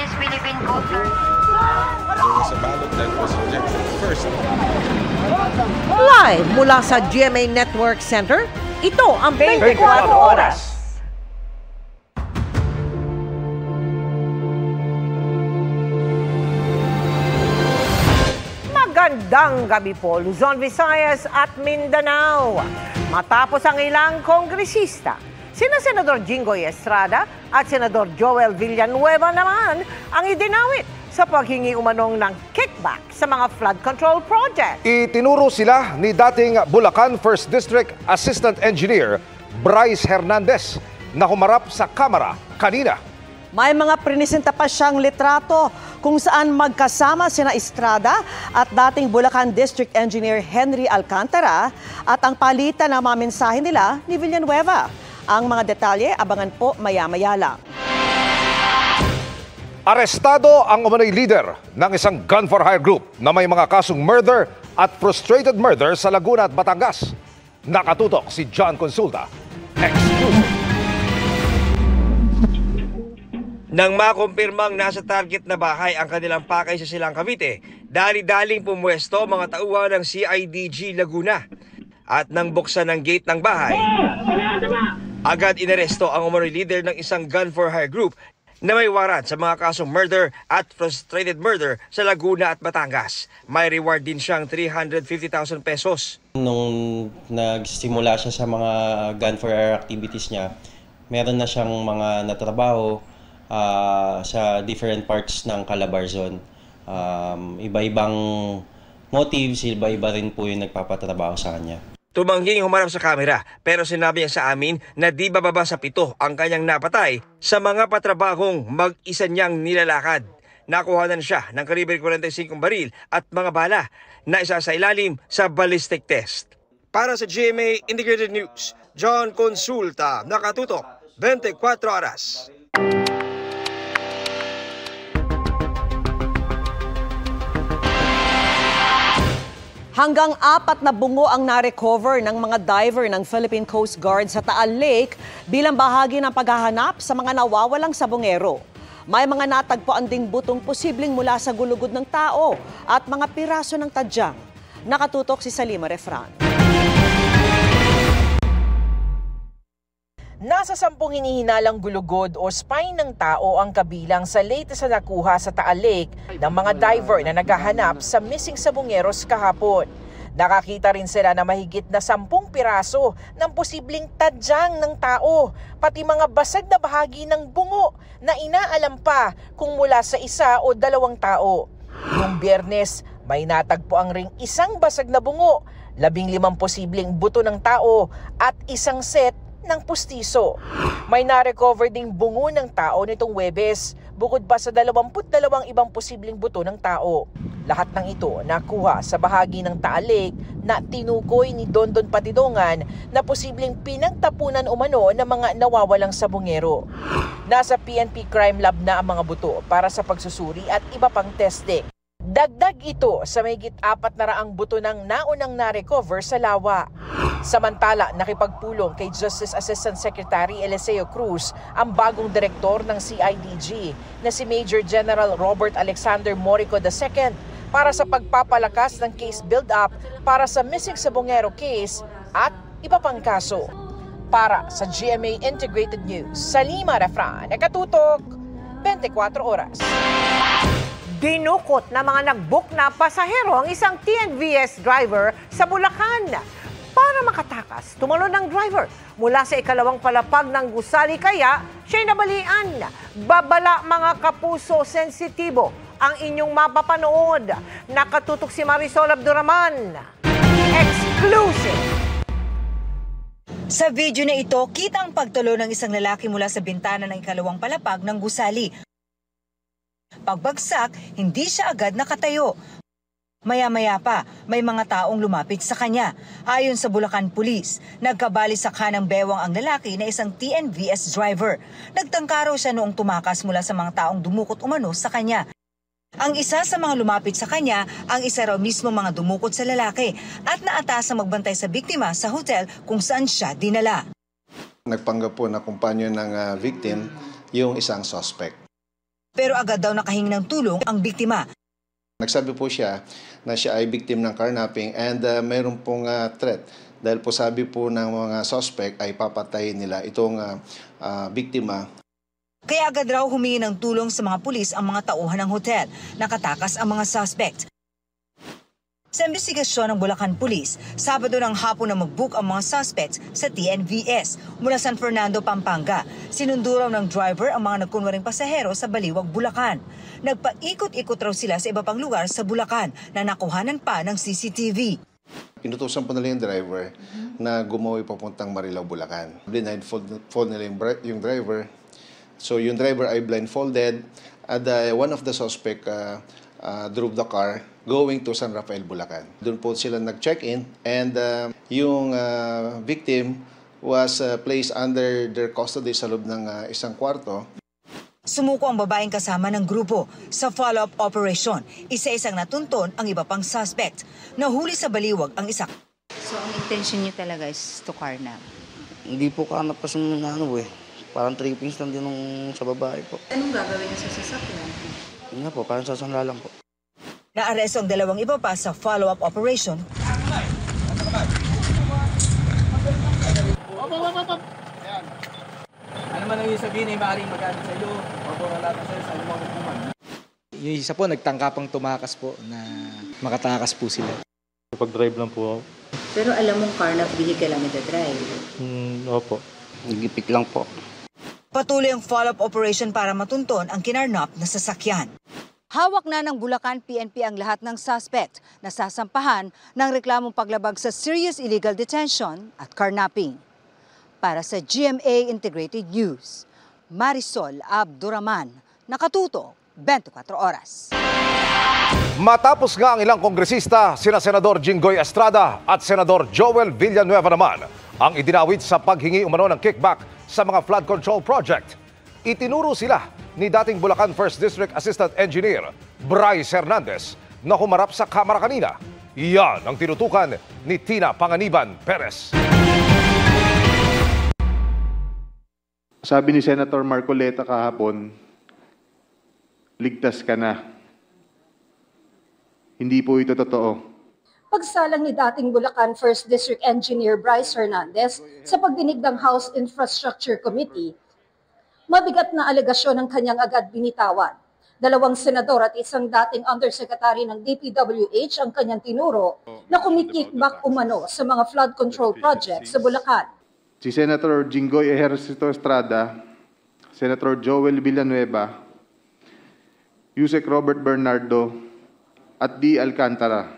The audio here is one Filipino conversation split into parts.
Miss Philippine culture. Sa ballot that was rejected first. Live mula sa GMA Network Center, ito ang 24 Oras. Magandang gabi po, Luzon, Visayas at Mindanao. Matapos ang ilang kongresista, sina Senador Jinggoy Estrada at Senador Joel Villanueva naman ang idinawit sa paghingi umanong ng kickback sa mga flood control project. Itinuro sila ni dating Bulacan 1st District Assistant Engineer Bryce Hernandez na humarap sa kamera kanina. May mga prinisenta pa siyang litrato kung saan magkasama sina Estrada at dating Bulacan District Engineer Henry Alcantara at ang palitan ng mga mensahe nila ni Villanueva. Ang mga detalye, abangan po maya-maya lang. Arestado ang umano'y leader ng isang gun-for-hire group na may mga kasong murder at frustrated murder sa Laguna at Batangas. Nakatutok si John Consulta. Exclusive. Nang makumpirmang nasa target na bahay ang kanilang pakay sa Silang Cavite, dali-daling pumuesto mga tauhan ng CIDG Laguna. At nang buksan ng gate ng bahay, agad inaresto ang umano'y leader ng isang gun-for-hire group na may waran sa mga kasong murder at frustrated murder sa Laguna at Batangas. May reward din siyang 350,000 pesos. Nung nagsimula siya sa mga gun-for-hire activities niya, meron na siyang mga natrabaho sa different parts ng Calabarzon. Iba-ibang motives, iba-iba rin po yung nagpapatrabaho sa kanya. Tumangging humarap sa kamera pero sinabi niya sa amin na di bababa sa 7 ang kanyang napatay sa mga patrabahong mag-isa niyang nilalakad. Nakuhanan siya ng kalibre 45 baril at mga bala na isa sa ilalim sa ballistic test. Para sa GMA Integrated News, John Consulta, nakatutok, 24 Oras. Hanggang 4 na bungo ang na-recover ng mga diver ng Philippine Coast Guard sa Taal Lake bilang bahagi ng paghahanap sa mga nawawalang sabongero. May mga natagpuan ding butong posibleng mula sa gulugod ng tao at mga piraso ng tadyang. Nakatutok si Salima Refran. Nasa 10 hinihinalang gulugod o spine ng tao ang kabilang sa latest na nakuha sa Taal Lake ng mga diver na naghahanap sa missing sabongeros kahapon. Nakakita rin sila na mahigit na 10 piraso ng posibleng tadyang ng tao, pati mga basag na bahagi ng bungo na inaalam pa kung mula sa 1 o 2 tao. Noong Biyernes, may natagpo ang ring isang basag na bungo, 15 posibleng buto ng tao at isang set ng pustiso. May na-recover ding bungo ng tao nitong Huwebes, bukod pa sa 22 ibang posibleng buto ng tao. Lahat ng ito nakuha sa bahagi ng Taal Lake na tinukoy ni Dondon Patidongan na posibleng pinagtapunan umano ng mga nawawalang sabongero. Nasa PNP Crime Lab na ang mga buto para sa pagsusuri at iba pang testing. Dagdag ito sa mahigit 400 buto ng naunang na-recover sa lawa. Samantala, nakipagpulong kay Justice Assistant Secretary Eliseo Cruz ang bagong direktor ng CIDG na si Major General Robert Alexander Morico II para sa pagpapalakas ng case build-up para sa missing sabongero case at iba pang kaso. Para sa GMA Integrated News, Salima Refran, nakatutok, 24 Oras. Dinukot na mga nag-book na pasahero ang isang TNVS driver sa Bulacan. Para makatakas, tumalon ng driver mula sa ikalawang palapag ng gusali kaya siya'y nabalian. Babala mga kapuso sensitibo ang inyong mapapanood. Nakatutok si Marisol Abduraman. Exclusive! Sa video na ito, kita ang pagtulo ng isang lalaki mula sa bintana ng ikalawang palapag ng gusali. Pagbagsak, hindi siya agad nakatayo. Maya-maya pa, may mga taong lumapit sa kanya. Ayon sa Bulacan Police, nagkabali sa kanang bewang ang lalaki na isang TNVS driver. Nagtangkaro siya noong tumakas mula sa mga taong dumukot umano sa kanya. Ang isa sa mga lumapit sa kanya, ang isa raw mismo mga dumukot sa lalaki at naatasang magbantay sa biktima sa hotel kung saan siya dinala. Nagpanggap po na kumpanyo ng victim yung isang suspect. Pero agad daw nakahingi ng tulong ang biktima. Nagsabi po siya na siya ay victim ng carnapping and mayroon pong threat. Dahil po sabi po ng mga suspect ay papatayin nila itong biktima. Kaya agad raw humingi ng tulong sa mga pulis ang mga tauhan ng hotel. Nakatakas ang mga suspect. Sa investigasyon ng Bulacan Police, Sabado ng hapon na mag-book ang mga suspects sa TNVS mula San Fernando, Pampanga. Sinundo raw ng driver ang mga nagkunwaring pasahero sa Baliwag, Bulacan. Nagpaikot-ikot raw sila sa iba pang lugar sa Bulacan na nakuhanan pa ng CCTV. Pinutusan po nila yung driver na gumawi papuntang Marilao, Bulacan. Blindfold nila yung driver. So yung driver ay blindfolded at one of the suspect drove the car going to San Rafael, Bulacan. Doon po sila nag-check-in and yung victim was placed under their custody sa loob ng isang kwarto. Sumuko ang babaeng kasama ng grupo sa follow-up operation. Isa-isang natunton ang iba pang suspect. Nahuli sa Baliwag ang isa. So ang intention niyo talaga is to carnap? Hindi po kanap kasi parang trippings lang din sa babae po. Anong gagawin niyo sa sasakyan? Yun nga po, parang sasangla lang po. Naaresto ang dalawang iba pa sa follow-up operation. Ano man ang yung sabihin ay maaaring magalit sa iyo o pumalatas sa iyo sa anumang hukuman. Yung isa po, nagtangkapang tumakas po na makatakas po sila. Pag-drive lang po ako. Pero alam mong carnap vehicle ang nagdadrive? Opo. Nagipit lang po. Patuloy ang follow-up operation para matunton ang kinarnap na sasakyan. Hawak na ng Bulacan PNP ang lahat ng suspect na sasampahan ng reklamong paglabag sa serious illegal detention at carnapping. Para sa GMA Integrated News, Marisol Abduraman, nakatuto 24 oras. Matapos nga ang ilang kongresista, sina Senador Jinggoy Estrada at Senador Joel Villanueva naman ang idinawit sa paghingi umano ng kickback sa mga flood control project. Itinuro sila ni dating Bulacan 1st District Assistant Engineer Bryce Hernandez na humarap sa kamera kanina. Iyan ang tinutukan ni Tina Panganiban Perez. Sabi ni Senator Marcoleta kahapon, ligtas ka na. Hindi po ito totoo. Pagsalang ni dating Bulacan 1st District Engineer Bryce Hernandez sa pagdinig ng House Infrastructure Committee, mabigat na alegasyon ng kanyang agad binitawan. 2 senador at isang dating undersecretary ng DPWH ang kanyang tinuro na kumikickback umano sa mga flood control projects sa Bulacan. Si Senator Jinggoy Ejercito Estrada, Senator Joel Villanueva, Yusek Robert Bernardo, at D. Alcantara.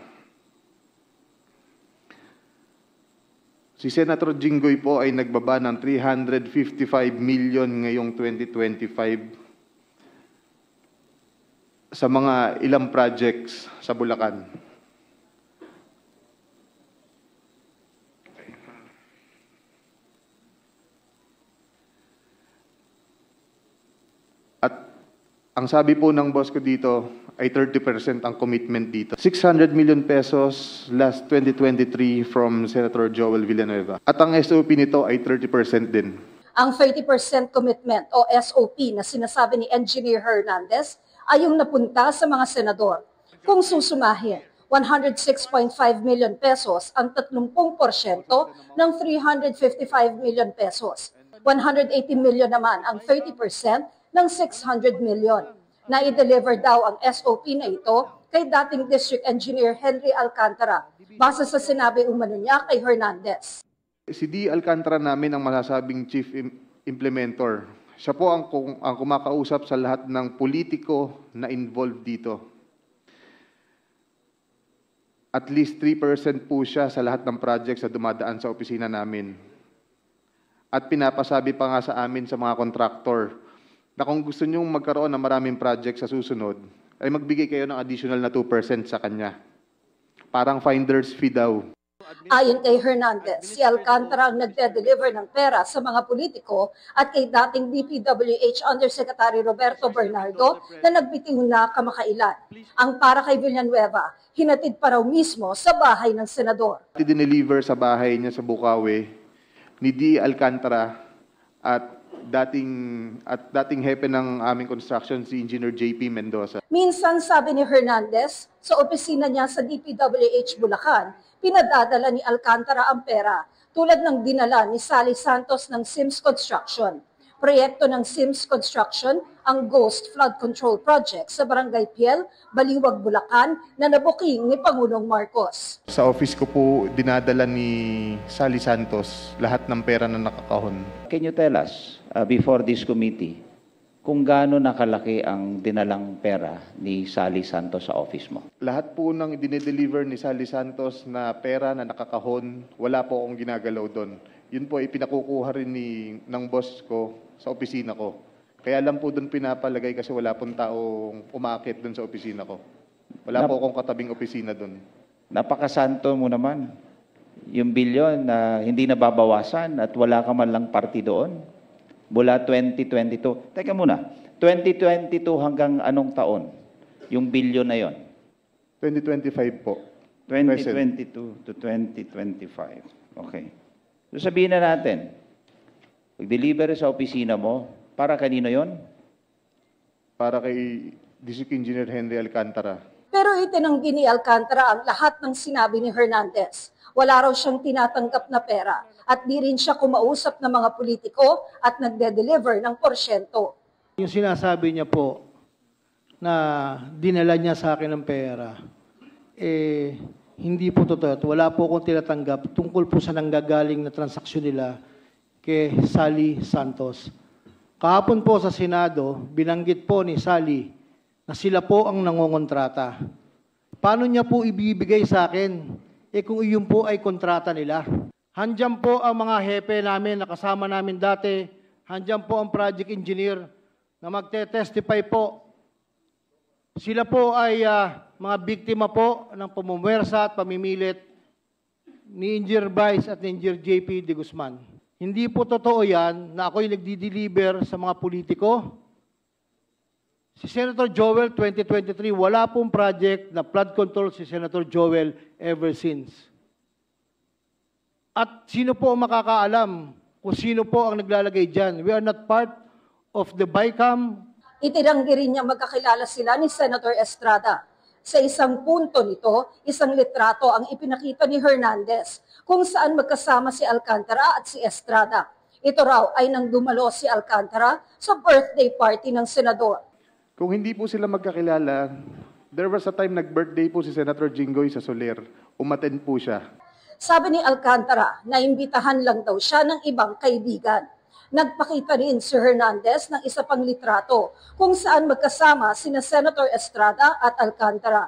Si Senator Jinggoy po ay nagbaba ng 355 million ngayong 2025 sa mga ilang projects sa Bulacan. At ang sabi po ng boss ko dito ay 30% ang commitment dito. 600 million pesos last 2023 from Senator Joel Villanueva. At ang SOP nito ay 30% din. Ang 30% commitment o SOP na sinasabi ni Engineer Hernandez ay yung napunta sa mga senador. Kung susumahin, 106.5 million pesos ang 30% ng 355 million pesos. 180 million naman ang 30% ng 600 million. Na-deliver daw ang SOP na ito kay dating District Engineer Henry Alcantara, base sa sinabi umano niya kay Hernandez. Si D. Alcantara namin ang masasabing chief implementer. Siya po ang kumakausap sa lahat ng politiko na involved dito. At least 3% po siya sa lahat ng projects na dumadaan sa opisina namin. At pinapasabi pa nga sa amin sa mga kontraktor na kung gusto nyong magkaroon ng maraming project sa susunod, ay magbigay kayo ng additional na 2% sa kanya. Parang finder's fee daw. Ayon kay Hernandez, si Alcantara ang nagde-deliver ng pera sa mga politiko at kay dating DPWH Undersecretary Roberto Bernardo na nagbitiw na kamakailan. Ang para kay Villanueva, hinatid pa raw mismo sa bahay ng senador. Dineliver sa bahay niya sa Bukawi ni D. Alcantara at dating hepe ng aming construction, si Engineer JP Mendoza. Minsan, sabi ni Hernandez, sa opisina niya sa DPWH Bulacan, pinadadala ni Alcantara ang pera, tulad ng dinala ni Sally Santos ng Sims Construction. Proyekto ng Sims Construction ang Ghost Flood Control Project sa Barangay Piel, Baliwag, Bulacan na nabuking ni Pangulong Marcos. Sa office ko po dinadala ni Sally Santos lahat ng pera na nakakahon. Can you tell us, before this committee, kung gaano nakalaki ang dinalang pera ni Sally Santos sa office mo? Lahat po ng dinideliver ni Sally Santos na pera na nakakahon, wala po akong ginagalaw doon. Yun po ay pinakukuha rin ng boss ko sa opisina ko. Kaya lang po doon pinapalagay kasi wala pong taong umaakit doon sa opisina ko. Wala po akong katabing opisina doon. Napakasanto mo naman. Yung bilyon na hindi nababawasan at wala ka man lang party doon. Mula 2022. Teka muna, 2022 hanggang anong taon? Yung bilyon na yon? 2025 po. 2022 to 2025. Okay. So sabihin na natin, pag-deliver sa opisina mo, para kanino yon? Para kay District Engineer Henry Alcantara. Pero itinanggi ni Alcantara ang lahat ng sinabi ni Hernandez. Wala raw siyang tinatanggap na pera at di rin siya kumausap ng mga politiko at nagde-deliver ng porsyento. Yung sinasabi niya po na dinala niya sa akin ng pera, hindi po totoo. Wala po akong tinatanggap tungkol po sa nanggagaling na transaksyon nila kay Sally Santos. Kahapon po sa Senado, binanggit po ni Sally na sila po ang nangongontrata. Paano niya po ibibigay sa akin? Kung iyon po ay kontrata nila. Handyan po ang mga hepe namin na kasama namin dati. Handyan po ang project engineer na magte-testify po. Sila po ay mga biktima po ng pamumwersa at pamimilit ni Engineer Bryce at ni Engineer JP de Guzman. Hindi po totoo yan na ako'y nagdi-deliver sa mga politiko. Si Senator Joel, 2023, wala pong project na flood control si Senator Joel ever since. At sino po ang makakaalam kung sino po ang naglalagay dyan? We are not part of the BICAM. Itinanggi rin niya magkakilala sila ni Senator Estrada. Sa isang punto nito, isang litrato ang ipinakita ni Hernandez kung saan magkasama si Alcantara at si Estrada. Ito raw ay nang dumalo si Alcantara sa birthday party ng senador. Kung hindi po sila magkakilala, there was a time nag-birthday po si Senator Jinggoy sa Soler. Umattend po siya. Sabi ni Alcantara, naimbitahan lang daw siya ng ibang kaibigan. Nagpakita rin si Hernandez ng isa pang litrato kung saan magkasama sina Senator Estrada at Alcantara.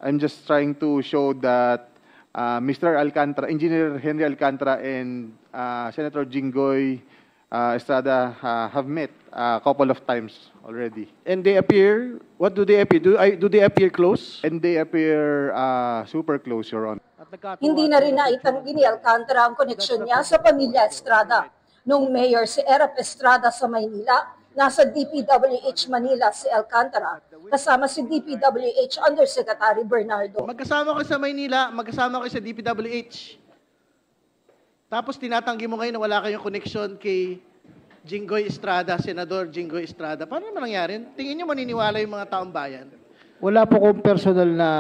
I'm just trying to show that Mr. Alcantara, Engineer Henry Alcantara and Senator Jinggoy Estrada have met a couple of times already. And they appear, what do they appear? Do they appear close? And they appear super close, Your Honor. Hindi na rin naitanggi ni Alcantara ang koneksyon niya sa pamilya Estrada. Nung mayor si Erap Estrada sa Maynila, nasa DPWH Manila si Alcantara, kasama si DPWH Undersecretary Bernardo. Magkasama ko sa Maynila, magkasama ko sa DPWH. Tapos tinatanggi mo ngayon na wala kayong koneksyon kay Jinggoy Estrada, Senador Jinggoy Estrada. Paano naman nangyari? Tingin niyo maniniwala yung mga taong bayan? Wala po kong personal na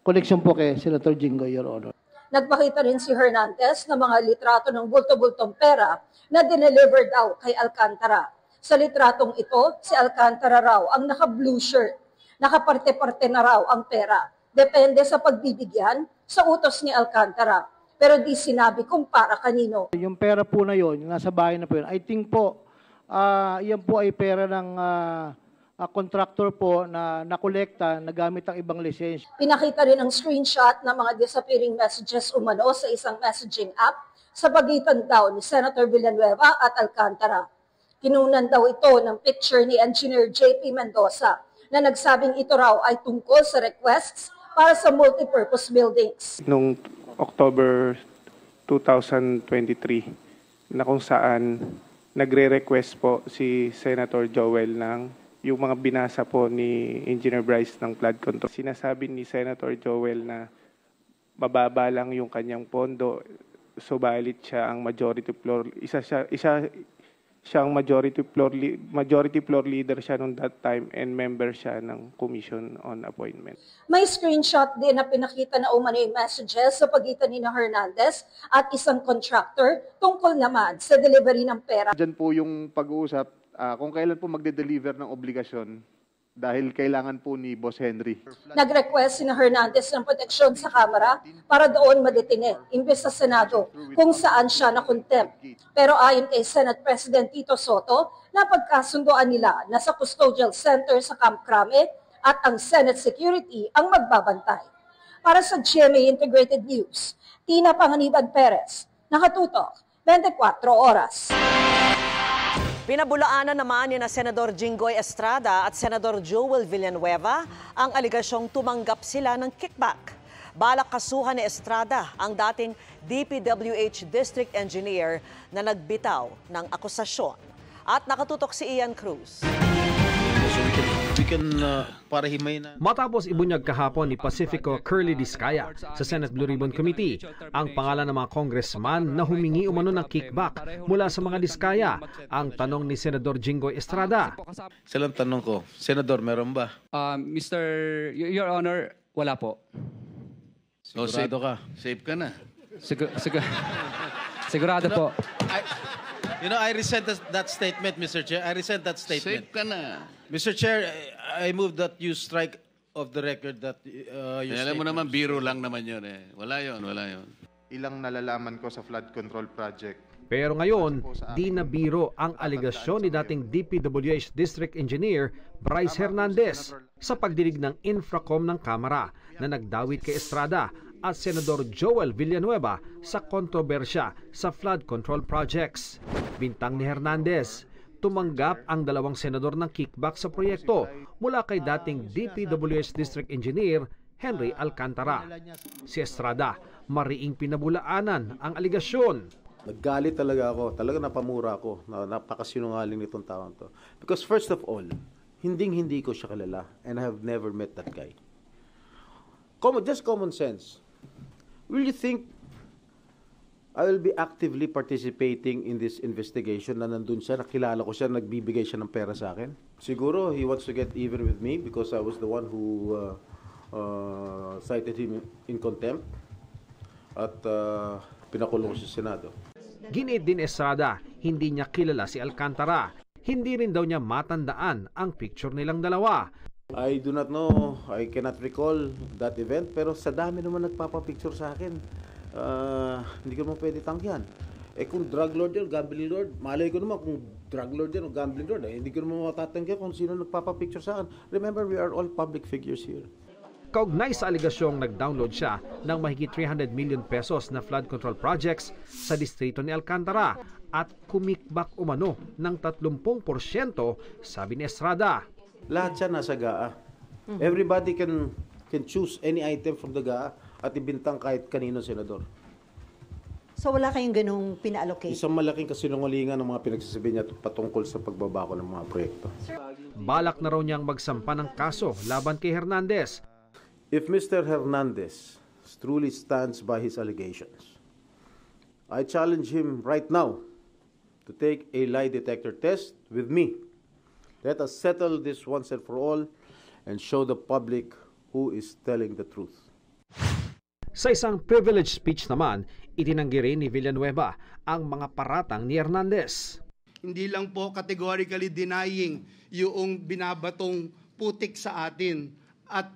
koneksyon po kay Senator Jinggoy, Your Honor. Nagpakita rin si Hernandez ng mga litrato ng bulto-bultong pera na dineliver daw kay Alcantara. Sa litratong ito, si Alcantara raw ang naka-blue shirt. Nakaparte-parte na raw ang pera. Depende sa pagbibigyan sa utos ni Alcantara. Pero di sinabi kung para kanino. Yung pera po na yon, yung nasa bahay na po yun, I think po, yan po ay pera ng contractor po na nakolekta, nagamit ang ibang lisensya. Pinakita rin ang screenshot ng mga disappearing messages umano sa isang messaging app sa pagitan daw ni Senator Villanueva at Alcantara. Kinunan daw ito ng picture ni Engineer JP Mendoza na nagsabing ito raw ay tungkol sa requests para sa multipurpose buildings. Noong October 2023 na kung saan nagre-request po si Senator Joel ng yung mga binasa po ni Engineer Bryce ng flood control. Sinasabi ni Senator Joel na mababa lang yung kanyang pondo, subalit siya ang majority floor. siyang majority floor leader siya nung that time and member siya ng Commission on Appointment. May screenshot din na pinakita na umano yung messages sa pagitan ni Hernandez at isang contractor tungkol naman sa delivery ng pera. Diyan po yung pag-uusap kung kailan po magde-deliver ng obligasyon dahil kailangan po ni Boss Henry. Nag-request si Hernandez ng proteksyon sa Kamara para doon madetine, imbes sa Senado, kung saan siya na-contempt. Pero ayon kay Senate President Tito Soto, napagkasundoan nila na sa custodial center sa Camp Crame at ang Senate security ang magbabantay. Para sa GMA Integrated News, Tina Panganiban Perez, nakatutok, 24 oras. Pinabulaanan naman ni Senador Jinggoy Estrada at Senador Joel Villanueva ang aligasyong tumanggap sila ng kickback. Balak kasuhan ni Estrada ang dating DPWH District Engineer na nagbitaw ng akusasyon. At nakatutok si Ian Cruz. Para himay na. Matapos ibunyag kahapon ni Pacifico Curly Discaya sa Senate Blue Ribbon Committee ang pangalan ng mga congressman na humingi umano ng kickback mula sa mga Discaya, ang tanong ni Senador Jinggoy Estrada. Salang tanong ko, Senador, meron ba? Your Honor, wala po. Sigurado ka? Safe ka na? Sigurado po. I resent that statement, Mr. Chair. I resent that statement. Safe ka na. Mr. Chair, I move that you strike off the record that your Alam mo naman, biro lang naman yun eh. Wala yun. Ilang nalalaman ko sa flood control project. Pero ngayon, di na biro ang aligasyon ni dating DPWH District Engineer Bryce Hernandez sa pagdinig ng Infracom ng Kamara na nagdawit kay Estrada at Senador Joel Villanueva sa kontrobersya sa flood control projects. Bintang ni Hernandez, tumanggap ang dalawang senador ng kickback sa proyekto mula kay dating DPWH District Engineer Henry Alcantara. Si Estrada, mariing pinabulaanan ang aligasyon. Naggalit talaga ako, talaga napamura ako, napakasinungaling nitong taong to. Because first of all, hindi ko siya kilala and I have never met that guy. Just common sense. Will you think I will be actively participating in this investigation na nandun siya, nakilala ko siya, nagbibigay siya ng pera sa akin? Siguro he wants to get even with me because I was the one who cited him in contempt at pinakulong siya sa Senado. Giniit din Estrada, hindi niya kilala si Alcantara. Hindi rin daw niya matandaan ang picture nilang dalawa. I do not know, I cannot recall that event, pero sa dami naman nagpapapicture sa akin. Hindi ko naman pwede tanggihan. Kung drug lord yan, gambling lord, malay ko naman kung drug lord yan o gambling lord, hindi ko naman matatanggihan kung sino nagpapapicture sa akin. Remember, we are all public figures here. Kaugnay sa aligasyong nag-download siya ng mahigit 300 million pesos na flood control projects sa distrito ni Alcantara at kumikbak umano ng 30%, sabi ni Estrada. Lahat siya nasa GAA. Everybody can choose any item from the GAA at ibintang kahit kanino senador. So wala kayong ganung pina-allocate? Isang malaking kasinungalingan ng mga pinagsasabi niya patungkol sa pagbabako ng mga proyekto. Balak na raw niyang magsampa ng kaso laban kay Hernandez. If Mr. Hernandez truly stands by his allegations, I challenge him right now to take a lie detector test with me. Let us settle this once and for all and show the public who is telling the truth. Sa isang privilege speech naman, itinanggi rin ni Villanueva ang mga paratang ni Hernandez. Hindi lang po categorically denying yung binabatong putik sa atin at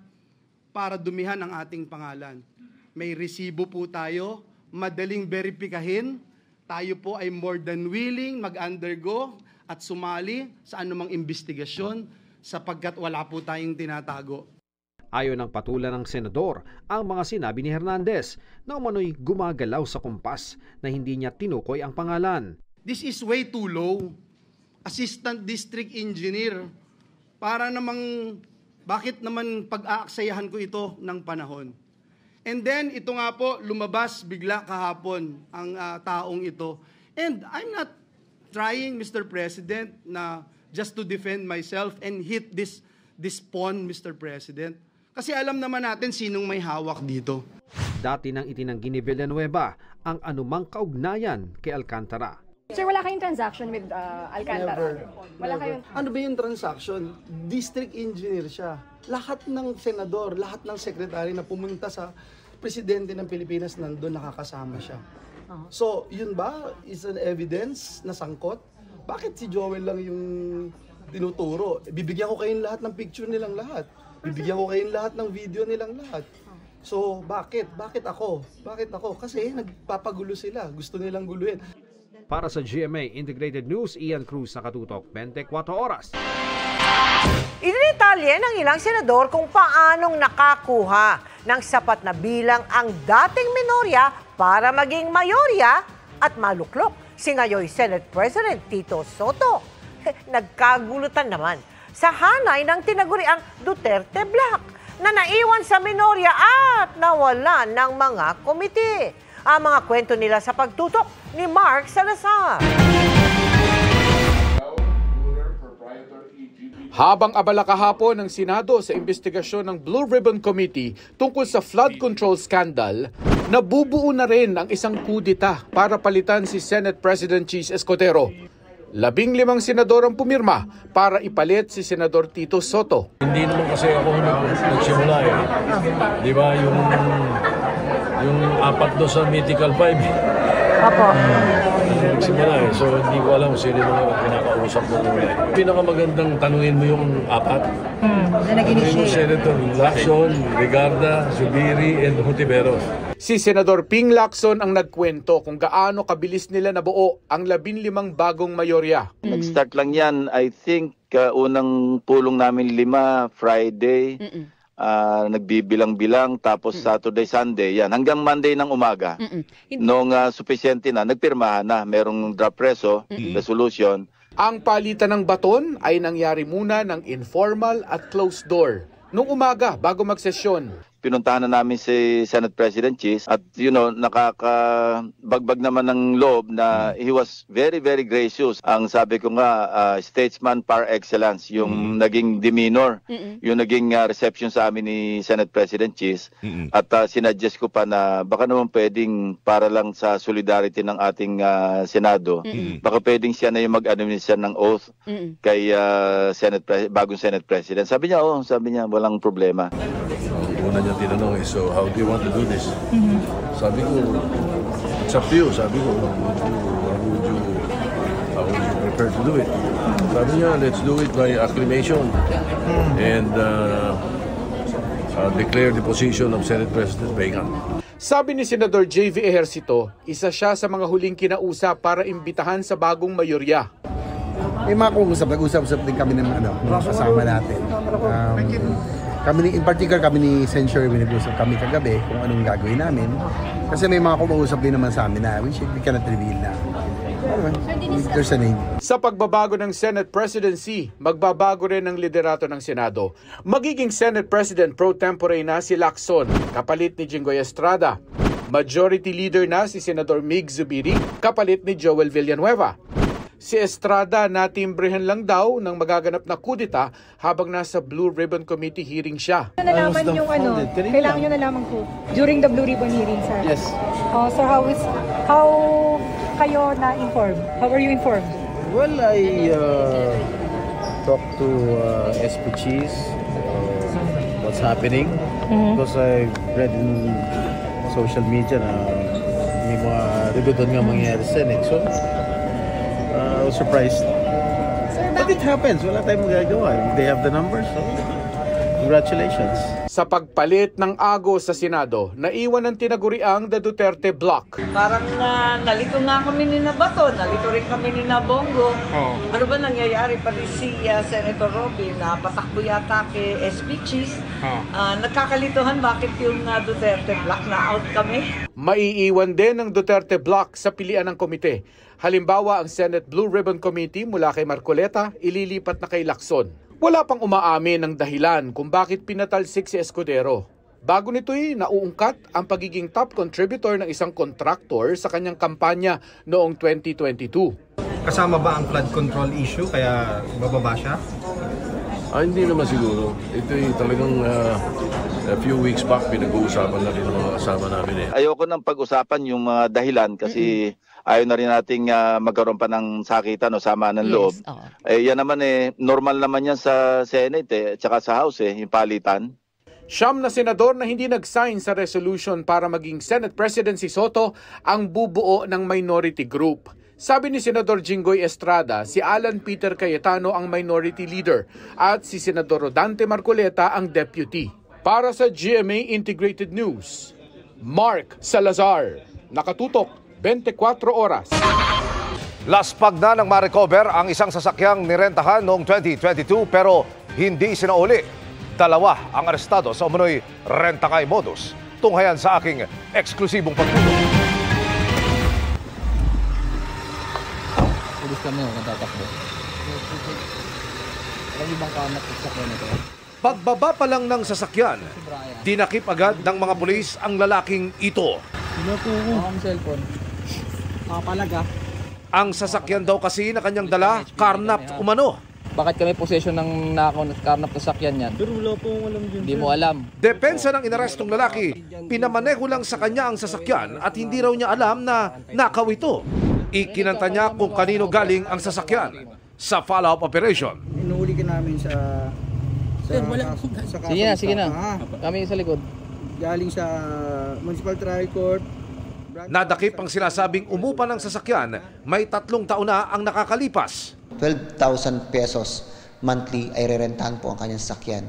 para dumihan ang ating pangalan. May resibo po tayo, madaling verifikahin, tayo po ay more than willing mag-undergo at sumali sa anumang investigasyon sapagkat wala po tayong tinatago. Ayon ng patulan ng senador ang mga sinabi ni Hernandez na umano'y gumagalaw sa kumpas na hindi niya tinukoy ang pangalan. This is way too low. Assistant District Engineer. Para namang, bakit naman pag-aaksayahan ko ito ng panahon? And then, ito nga po, lumabas bigla kahapon ang taong ito. And I'm not trying, Mr. President, na just to defend myself and hit this pawn, Mr. President. Kasi alam naman natin sinong may hawak dito. Dati nang itinanggi ni Villanueva ang anumang kaugnayan kay Alcantara. Sir, wala kayong transaction with Alcantara? Never. Wala Never. kayong... Ano ba yung transaction? District engineer siya. Lahat ng senador, lahat ng sekretary na pumunta sa presidente ng Pilipinas nandun, nakakasama siya. So, yun ba is an evidence na sangkot? Bakit si Joel lang yung tinuturo? Bibigyan ko kayong lahat ng picture nilang lahat. Bibigyan ko kayong lahat ng video nilang lahat. So, bakit? Bakit ako? Bakit ako? Kasi nagpapagulo sila. Gusto nilang guluhin. Para sa GMA Integrated News, Ian Cruz, nakatutok 24 oras. Inidetalye ng ilang senador kung paanong nakakuha ng sapat na bilang ang dating minorya para maging mayorya at maluklok si ngayon Senate President Tito Soto. Nagkagulutan naman sa hanay ng tinaguriang Duterte Black na naiwan sa minorya at nawalan ng mga komite. Ang mga kwento nila sa pagtutok ni Mark Salazar. Habang abala kahapon ng Senado sa investigasyon ng Blue Ribbon Committee tungkol sa flood control scandal, nabubuo na rin ang isang kudita para palitan si Senate President Chis Escudero. 15 senador ang pumirma para ipalit si Senador Tito Soto. Hindi naman kasi ako nagsimula eh. Di ba yung apat doon sa Mythical 5? Apo. Nagsimula eh. So hindi ko alam sino mga pinakausap mo muna. Pinakamagandang tanungin mo yung apat. Yung Senator Lacson, Regarda, Zubiri, and Hontiveros. Si Senador Ping Lacson ang nagkwento kung gaano kabilis nila nabuo ang 15 bagong mayorya. Nag-start lang yan, I think, unang pulong namin 5, Friday, nagbibilang-bilang, tapos Saturday, Sunday, yan. Hanggang Monday ng umaga, nung suficiente na, nagpirmahan na, merong draft reso, resolution. Ang palitan ng baton ay nangyari muna ng informal at closed door. Nung umaga, bago magsesyon. Pinuntahan na namin si Senate President Chis at nakakabagbag naman ng loob na he was very, very gracious. Ang sabi ko nga, statesman par excellence, yung naging demeanor, yung naging reception sa amin ni Senate President Chis. At sinadjust ko pa na baka naman pwedeng para lang sa solidarity ng ating Senado, baka pwedeng siya na yung mag-administer ng oath kay bagong Senate President. Sabi niya, walang problema. Una niya tinanong eh, so how do you want to do this? Sabi ko, it's up to you. Sabi ko, how would you prefer to do it? Sabi niya, let's do it by acclamation and declare the position of Senate President vacant. Sabi ni Senador J.V. Ejercito, isa siya sa mga huling kinausap para imbitahan sa bagong mayorya. May mga nag-usap din kami ng mga kasama natin. In particular, kami ni Senator, nag-usap kami kagabi kung anong gagawin namin. Kasi may mga kumausap din naman sa amin na we cannot reveal na. There's a name. Sa pagbabago ng Senate presidency, magbabago rin ang liderato ng Senado. Magiging Senate President pro tempore na si Lacson, kapalit ni Jinggoy Estrada. Majority Leader na si Senador Mig Zubiri, kapalit ni Joel Villanueva. Si Estrada natimbrehan lang daw ng magaganap na kudita habang nasa Blue Ribbon Committee hearing siya. Nalaman yung kailangan nyo nalaman ko during the Blue Ribbon hearing, sir? Yes. So how kayo na-informed? How were you informed? Well, I talked to SP Cheese, what's happening. Because I read in social media na may mga doon nga mangyayari sa Senate. So, I was surprised. But it happens. Wala tayong magagawa. They have the numbers. So, congratulations. Sa pagpalit ng Ago sa Senado, naiwan ng tinaguriang The Duterte Block. Parang nalito nga kami ni Bato, nalito rin kami ni Bongo. Ano ba nangyayari pa rin si Senator Robin na patakbo yata kay SP Cheese? Nagkakalituhan bakit yung Duterte Block na out kami? Maiiwan din ng Duterte Block sa pilian ng komite. Halimbawa, ang Senate Blue Ribbon Committee mula kay Marcoleta, ililipat na kay Lacson. Wala pang umaamin ng dahilan kung bakit pinatalsik si Escudero. Bago nito'y nauungkat ang pagiging top contributor ng isang contractor sa kanyang kampanya noong 2022. Kasama ba ang flood control issue kaya bababa siya? Hindi naman siguro. Ito'y talagang a few weeks back pinag-uusapan na rin ng mga kasama namin eh. Ayoko nang pag-usapan yung mga dahilan kasi ayaw na rin nating magkaroon pa ng sakitan o sama ng loob. Yan naman normal naman yan sa Senate at saka sa House yung palitan. 9 na senador na hindi nag-sign sa resolution para maging Senate President si Soto ang bubuo ng minority group. Sabi ni Senador Jinggoy Estrada, si Alan Peter Cayetano ang minority leader at si Senador Rodante Marcoleta ang deputy. Para sa GMA Integrated News, Mark Salazar, nakatutok 24 oras. Laspag na ng ma-recover ang isang sasakyang nirentahan noong 2022 pero hindi sinauli. 2 ang arestado sa umunoy renta-kay modus. Tunghayan sa aking eksklusibong pagtulong. Pulis kami kung tatakbo. Alam niyo bang kanak sa sasakyan ito? Pagbaba pa lang ng sasakyan, dinakip agad ng mga pulis ang lalaking ito. Ang cellphone. Papalaga. Ang sasakyan daw kasi na kanyang dala, karnap umano. Bakit kami possession ng karnap na sakyan yan? Pero wala po alam dyan. Hindi mo alam. Depensa ng inarestong lalaki, pinamaneho lang sa kanya ang sasakyan at hindi raw niya alam na nakaw ito. Ikinanta niya kung kanino galing ang sasakyan sa follow-up operation. Inuuli ka namin sa sige na. Kami sa likod. Galing sa Municipal Trial Court. Nadakip ang sinasabing umupa ng sasakyan, may 3 taon na ang nakakalipas. 12,000 pesos monthly ay rerentahan po ang kanyang sasakyan.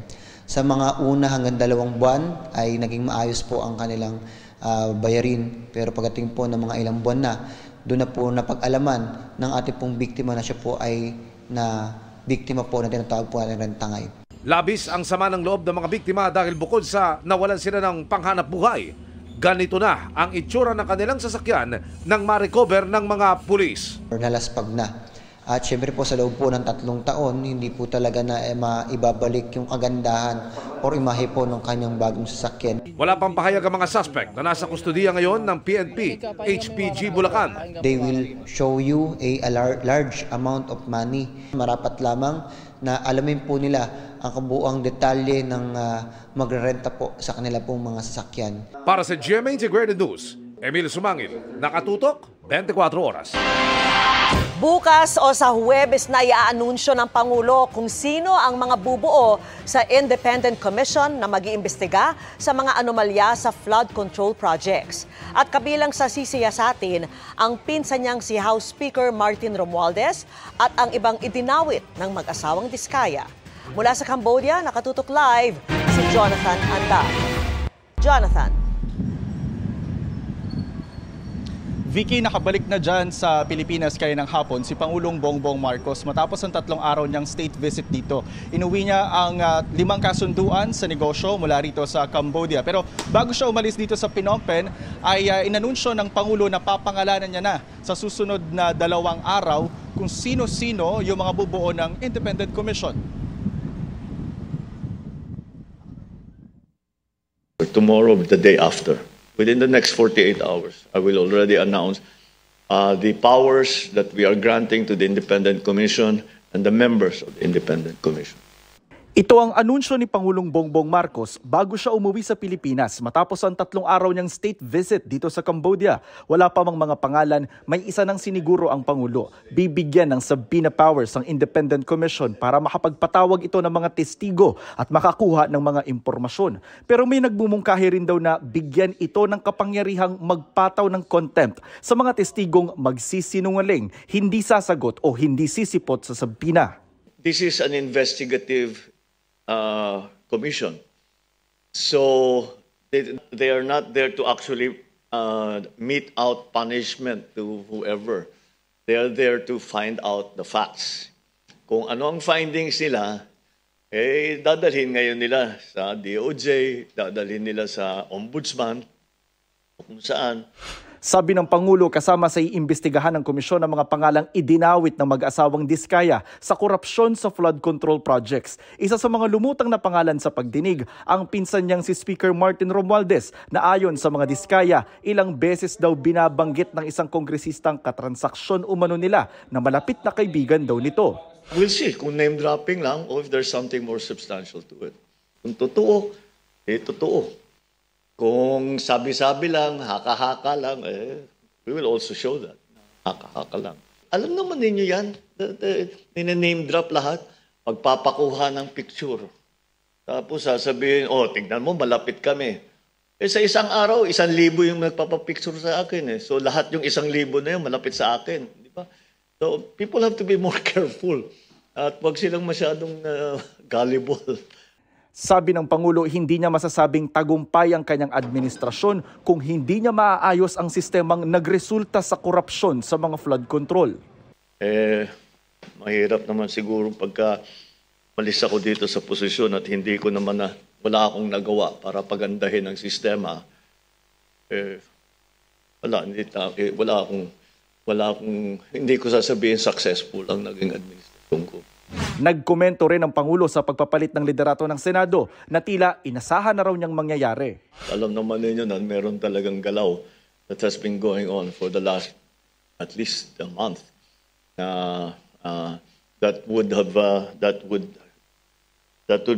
Sa mga una hanggang 2 buwan ay naging maayos po ang kanilang bayarin. Pero pagdating po ng mga ilang buwan na, doon na po napag-alaman ng ating pong biktima na siya po ay na biktima po na tinatawag po natin rentangay. Labis ang sama ng loob ng mga biktima dahil bukod sa nawalan sila ng panghanap buhay, ganito na ang itsura ng kanilang sasakyan nang ma-recover ng mga pulis. Nalaspag na. At syempre po sa loob po ng 3 taon, hindi po talaga na maibabalik yung kagandahan o imahe po ng kanyang bagong sasakyan. Wala pang pahayag ang mga suspect na nasa kustudiya ngayon ng PNP, HPG Bulacan. They will show you a large amount of money. Marapat lamang na alamin po nila ang kabuuang detalye ng magrerenta po sa kanila pong mga sasakyan. Para sa GMA Integrated News, Emil Sumangil, nakatutok 24 oras. Bukas o sa Huwebes na iaanunsyo ng Pangulo kung sino ang mga bubuo sa Independent Commission na mag-iimbestiga sa mga anomalya sa flood control projects. At kabilang sa sisiyasatin ang pinsan niyang si House Speaker Martin Romualdez at ang ibang idinawit ng mag-asawang Diskaya. Mula sa Cambodia, nakatutok live si Jonathan Anda. Jonathan. Vicky, nakabalik na dyan sa Pilipinas kaninang hapon si Pangulong Bongbong Marcos matapos ang 3 araw niyang state visit dito. Inuwi niya ang 5 kasunduan sa negosyo mula rito sa Cambodia. Pero bago siya umalis dito sa Phnom Penh ay inanunsyo ng Pangulo na papangalanan niya na sa susunod na 2 araw kung sino-sino yung mga bubuo ng Independent Commission. Tomorrow, the day after. Within the next 48 hours, I will already announce the powers that we are granting to the Independent Commission and the members of the Independent Commission. Ito ang anunsyo ni Pangulong Bongbong Marcos bago siya umuwi sa Pilipinas matapos ang 3 araw niyang state visit dito sa Cambodia. Wala pa mang mga pangalan, may isa nang siniguro ang Pangulo. Bibigyan ng subpoena powers ang Independent Commission para makapagpatawag ito ng mga testigo at makakuha ng mga impormasyon. Pero may nagbumungkahi rin daw na bigyan ito ng kapangyarihang magpataw ng contempt sa mga testigong magsisinungaling, hindi sasagot o hindi sisipot sa subpoena. This is an investigative commission. So they are not there to actually mete out punishment to whoever. They are there to find out the facts. Kung ano ang findings nila, dadalhin ngayon nila sa DOJ, dadalhin nila sa Ombudsman, kung saan. Sabi ng Pangulo kasama sa iimbestigahan ng komisyon ng mga pangalang idinawit ng mag-asawang Diskaya sa korupsyon sa flood control projects. Isa sa mga lumutang na pangalan sa pagdinig ang pinsan niyang si Speaker Martin Romualdez na ayon sa mga Diskaya, ilang beses daw binabanggit ng isang kongresistang katransaksyon umano nila na malapit na kaibigan daw nito. We'll see kung name dropping lang or if there's something more substantial to it. Kung totoo, totoo. Kung sabi-sabi lang, haka-haka lang, we will also show that. Haka-haka lang. Alam naman ninyo yan. Nina-name drop lahat. Pagpapakuha ng picture. Tapos sasabihin, tingnan mo, malapit kami. Sa isang araw, 1,000 yung nagpapapicture sa akin. So lahat yung 1,000 na yun, malapit sa akin. Di ba? So people have to be more careful. At wag silang masyadong gullible. Sabi ng Pangulo, hindi niya masasabing tagumpay ang kanyang administrasyon kung hindi niya maaayos ang sistemang nagresulta sa korupsyon sa mga flood control. Mahirap naman siguro pagka malis ako dito sa posisyon at hindi ko naman wala akong nagawa para pagandahin ang sistema. Hindi ko sasabihin successful ang naging administrasyon ko. Nagkomento rin ang Pangulo sa pagpapalit ng liderato ng Senado na tila inasahan na raw niyang mangyayari. Alam naman ninyo na meron talagang galaw that has been going on for the last at least a month that would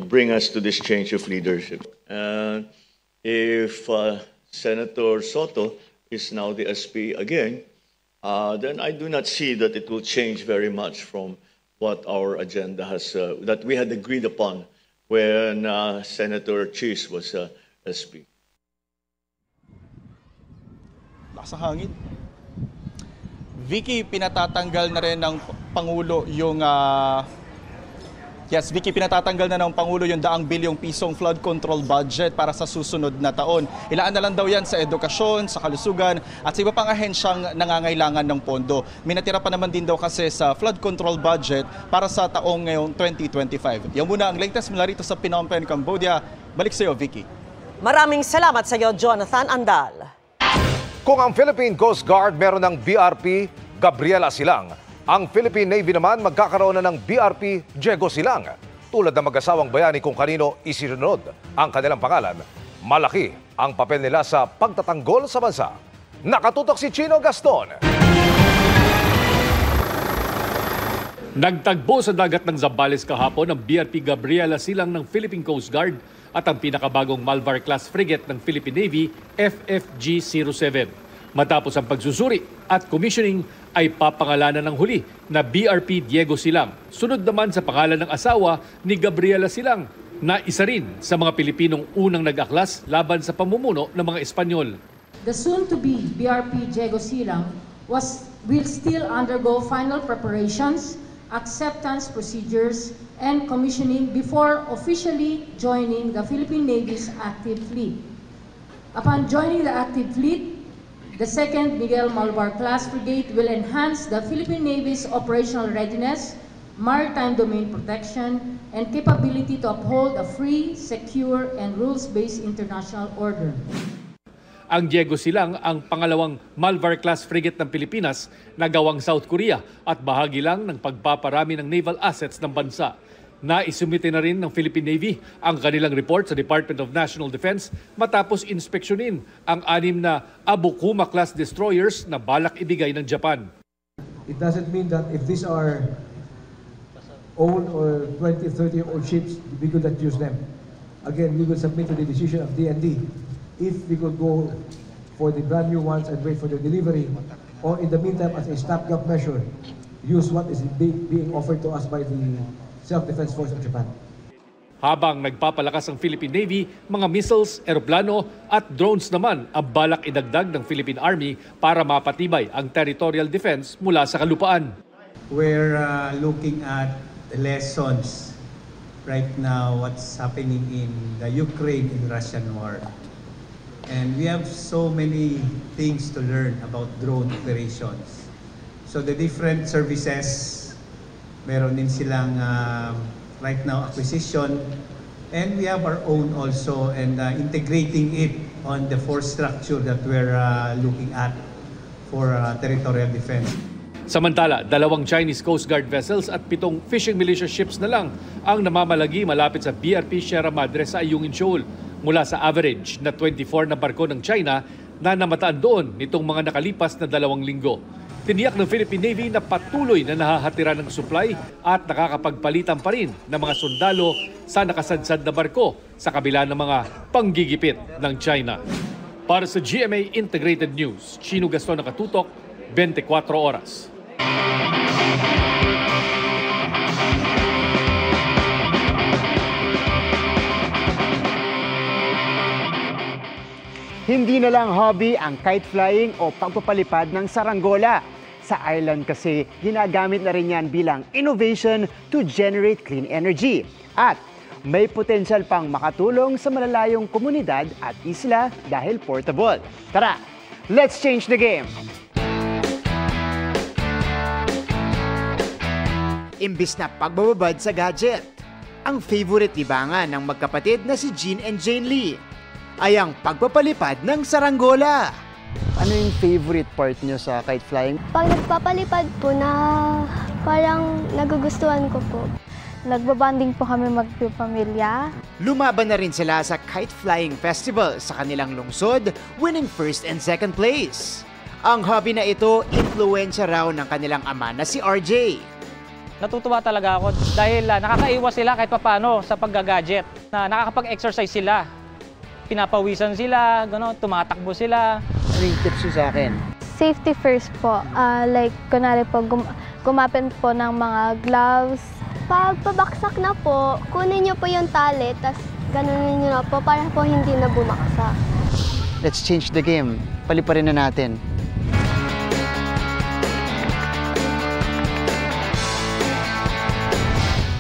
bring us to this change of leadership. If Senator Soto is now the SP again, then I do not see that it will change very much from what our agenda has, that we had agreed upon when Senator Cheese was SP. Lakas ng hangin. Vicky, pinatatanggal na rin ng Pangulo yung Vicky, pinatatanggal na ng Pangulo yung 200 bilyong pisong flood control budget para sa susunod na taon. Ilaan na lang daw yan sa edukasyon, sa kalusugan at sa iba pang ahensyang nangangailangan ng pondo. Minatira pa naman din daw kasi sa flood control budget para sa taong ngayong 2025. Yan muna ang latest mula rito sa Phnom Penh, Cambodia. Balik sa iyo, Vicky. Maraming salamat sa iyo, Jonathan Andal. Kung ang Philippine Coast Guard meron ng BRP Gabriela Silang, ang Philippine Navy naman magkakaroon na ng BRP Diego Silang. Tulad ng mag-asawang bayani kung kanino isinunod ang kanilang pangalan, malaki ang papel nila sa pagtatanggol sa bansa. Nakatutok si Chino Gaston. Nagtagbo sa dagat ng Zambales kahapon ang BRP Gabriela Silang ng Philippine Coast Guard at ang pinakabagong Malvar-class frigate ng Philippine Navy, FFG-07. Matapos ang pagsusuri at commissioning ay papangalanan ng huli na BRP Diego Silang. Sunod naman sa pangalan ng asawa ni Gabriela Silang na isa rin sa mga Pilipinong unang nag-aklas laban sa pamumuno ng mga Espanyol. The soon-to-be BRP Diego Silang will still undergo final preparations, acceptance procedures, and commissioning before officially joining the Philippine Navy's active fleet. Upon joining the active fleet, the 2nd Miguel Malvar-class frigate will enhance the Philippine Navy's operational readiness, maritime domain protection, and capability to uphold a free, secure, and rules-based international order. Ang Diego Silang ang pangalawang Malvar-class frigate ng Pilipinas na gawang South Korea at bahagi lang ng pagpaparami ng naval assets ng bansa. Naisumite na rin ng Philippine Navy ang kanilang report sa Department of National Defense matapos inspeksyonin ang 6 na Abukuma-class destroyers na balak ibigay ng Japan. It doesn't mean that if these are old or 20, 30-year-old ships, we could not use them. Again, we will submit to the decision of DND if we could go for the brand new ones and wait for the delivery, or in the meantime, as a stopgap measure, use what is being offered to us by the Self-Defense Force of Japan. Habang nagpapalakas ang Philippine Navy, mga missiles, eroplano at drones naman ang balak idagdag ng Philippine Army para mapatibay ang territorial defense mula sa kalupaan. We're looking at lessons right now, what's happening in the Ukraine and Russian war. And we have so many things to learn about drone operations. So the different services, meron din silang right now acquisition, and we have our own also, and integrating it on the force structure that we're looking at for territorial defense. Samantala, 2 Chinese Coast Guard vessels at 7 fishing militia ships na lang ang namamalagi malapit sa BRP Sierra Madre sa Ayungin Shoal mula sa average na 24 na barko ng China na namataan doon nitong mga nakalipas na 2 linggo. Tiniyak ng Philippine Navy na patuloy na nahahatira ng supply at nakakapagpalitan pa rin ng mga sundalo sa nakasadsad na barko sa kabila ng mga panggigipit ng China. Para sa GMA Integrated News, Chino Gaston nakatutok, 24 oras. Hindi na lang hobby ang kite flying o pagpapalipad ng saranggola. Sa Ireland kasi, ginagamit na rin yan bilang innovation to generate clean energy. At may potensyal pang makatulong sa malalayong komunidad at isla dahil portable. Tara, let's change the game! Imbis na pagbababad sa gadget, ang favorite libangan ng magkapatid na si Jean and Jane Lee ay ang pagpapalipad ng saranggola. Ano yung favorite part nyo sa kite flying? Pag nagpapalipad po na parang nagugustuhan ko po. Nagbabanding po kami magpapamilya. Lumaban na rin sila sa Kite Flying Festival sa kanilang lungsod, winning first and second place. Ang hobby na ito, impluwensya raw ng kanilang ama na si RJ. Natutuwa talaga ako dahil nakakaiwas sila kahit papaano sa paggagadget. Nakakapag-exercise sila. Pinapawisan sila, tumatakbo sila. Ano yung tips nyo sa akin? Safety first po. Like, kunwari po, gumapin po ng mga gloves. Pag pabaksak na po, kunin nyo po yung tali, tapos ganunin nyo na po para po hindi na bumaksak. Let's change the game. Paliparin na natin.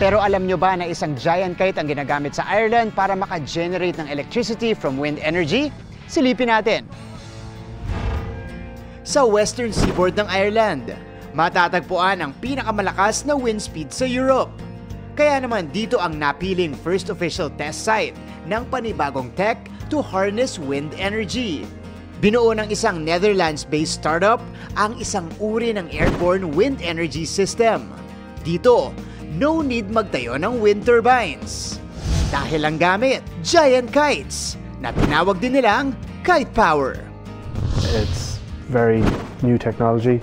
Pero alam nyo ba na isang giant kite ang ginagamit sa Ireland para maka-generate ng electricity from wind energy? Silipin natin. Sa western seaboard ng Ireland, matatagpuan ang pinakamalakas na wind speed sa Europe. Kaya naman dito ang napiling first official test site ng panibagong tech to harness wind energy. Binuo ng isang Netherlands-based startup ang isang uri ng airborne wind energy system. Dito, no need magtayo ng wind turbines. Dahil ang gamit, giant kites, na tinawag din nilang kite power. It's very new technology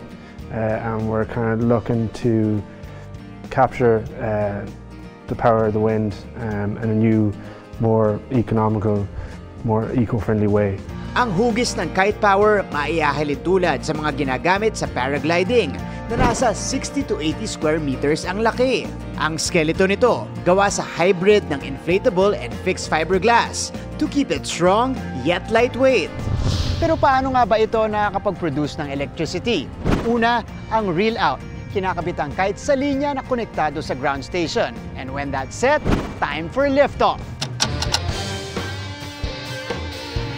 and we're kind of looking to capture the power of the wind in a new, more economical, more eco-friendly way. Ang hugis ng kite power maiahalin tulad sa mga ginagamit sa paragliding na nasa 60 to 80 square meters ang laki. Ang skeleton nito gawa sa hybrid ng inflatable and fixed fiberglass to keep it strong yet lightweight. Pero paano nga ba ito nakakapag-produce ng electricity? Una, ang reel out. Kinakabit ang kite sa linya na konektado sa ground station. And when that's set, time for liftoff.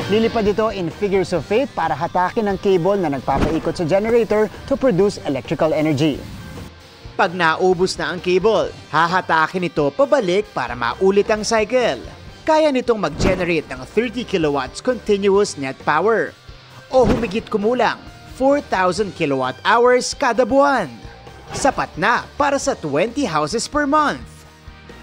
Lilipad ito in figures of eight para hatakin ang cable na nagpapaikot sa generator to produce electrical energy. Pag naubos na ang cable, hahatakin ito pabalik para maulit ang cycle. Kaya nitong mag-generate ng 30 kilowatts continuous net power o humigit kumulang 4,000 kilowatt hours kada buwan. Sapat na para sa 20 houses per month.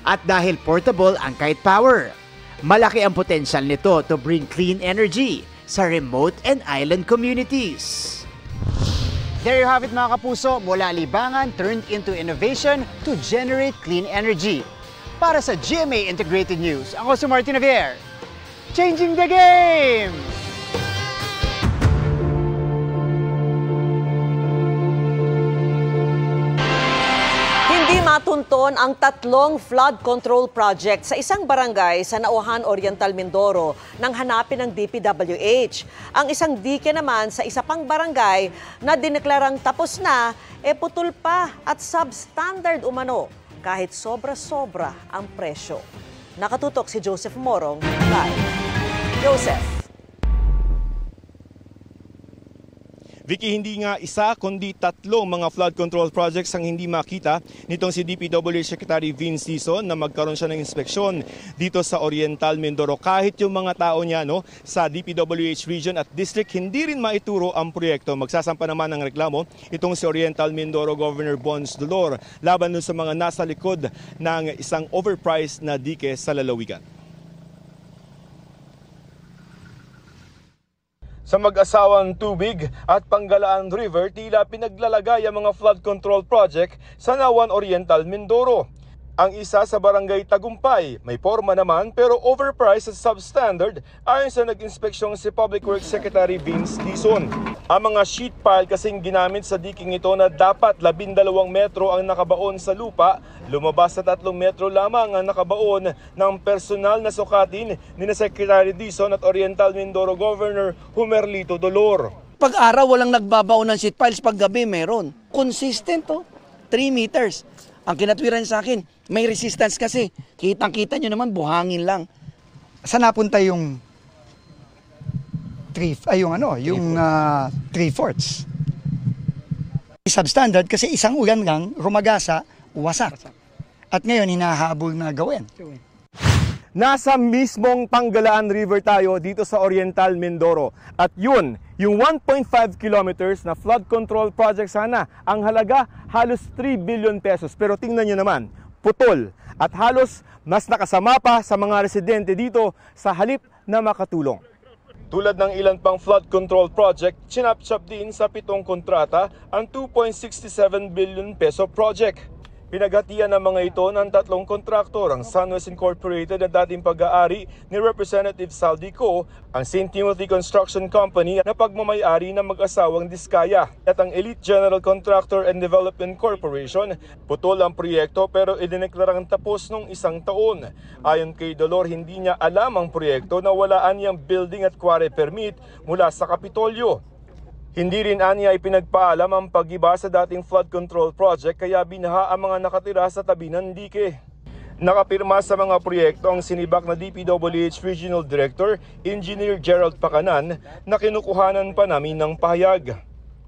At dahil portable ang kite power, malaki ang potensyal nito to bring clean energy sa remote and island communities. There you have it mga kapuso, mula libangan turned into innovation to generate clean energy. Para sa GMA Integrated News, ako si Martin Javier. Changing the game! Hindi matunton ang 3 flood control project sa isang barangay sa Nauhan Oriental, Mindoro nang hanapin ng DPWH. Ang isang dike naman sa isa pang barangay na dineklarang tapos na, putol pa at substandard umano kahit sobra-sobra ang presyo. Nakatutok si Joseph Morong live. Joseph. Vicky, hindi nga isa kundi 3 mga flood control projects ang hindi makita nitong si DPWH Secretary Vince Dizon na magkaroon siya ng inspeksyon dito sa Oriental Mindoro. Kahit yung mga tao niya sa DPWH Region at District, hindi rin maituro ang proyekto. Magsasampa naman ng reklamo itong si Oriental Mindoro Governor Bons Dolor laban dun sa mga nasa likod ng isang overpriced na dike sa lalawigan. Sa Sa mag-asawang Tubig at Panggalaan River, tila pinaglalagay ang mga flood control project sa Nawan Oriental, Mindoro. Ang isa sa Barangay Tagumpay, may forma naman pero overpriced at substandard ayon sa nag-inspeksyong si Public Works Secretary Vince Dizon. Ang mga sheet pile kasing ginamit sa diking ito na dapat 12 metro ang nakabaon sa lupa, lumabas sa 3 metro lamang ang nakabaon ng personal na sukatin ni Secretary Dizon at Oriental Mindoro Governor Humerlito Dolor. Pag araw walang nagbabaon ng sheet piles, pag gabi meron. Consistent 3 meters. Ang kinatwiran sa akin, may resistance kasi. Kitang-kita nyo naman, buhangin lang. Saan napunta yung 3/4? Substandard kasi isang ulan lang, rumagasa, wasak. At ngayon, hinahabol na gawin. Nasa mismong Panggalaan River tayo dito sa Oriental Mindoro. At yun, yung 1.5 kilometers na flood control project sana, ang halaga halos 3 billion pesos. Pero tingnan nyo naman, putol. At halos mas nakasama pa sa mga residente dito sa halip na makatulong. Tulad ng ilan pang flood control project, sinapchap din sa 7 kontrata ang 2.67 billion peso project. Pinaghatian ng mga ito ng 3 kontraktor, ang Sunwest Incorporated na dating pag-aari ni Representative Saldico, ang St. Timothy Construction Company na pagmamayari ng mag-asawang Diskaya, at ang Elite General Contractor and Development Corporation. Putol ang proyekto pero idineklarang tapos nung 1 taon. Ayon kay Dolor, hindi niya alam ang proyekto na walaan niyang building at quarry permit mula sa Kapitolyo. Hindi rin aniya ipinagpaalam ang pag-iba sa dating flood control project kaya binaha ang mga nakatira sa tabi ng dike. Nakapirma sa mga proyekto ang sinibak na DPWH Regional Director, Engineer Gerald Pacanan, na kinukuhanan pa namin ng pahayag.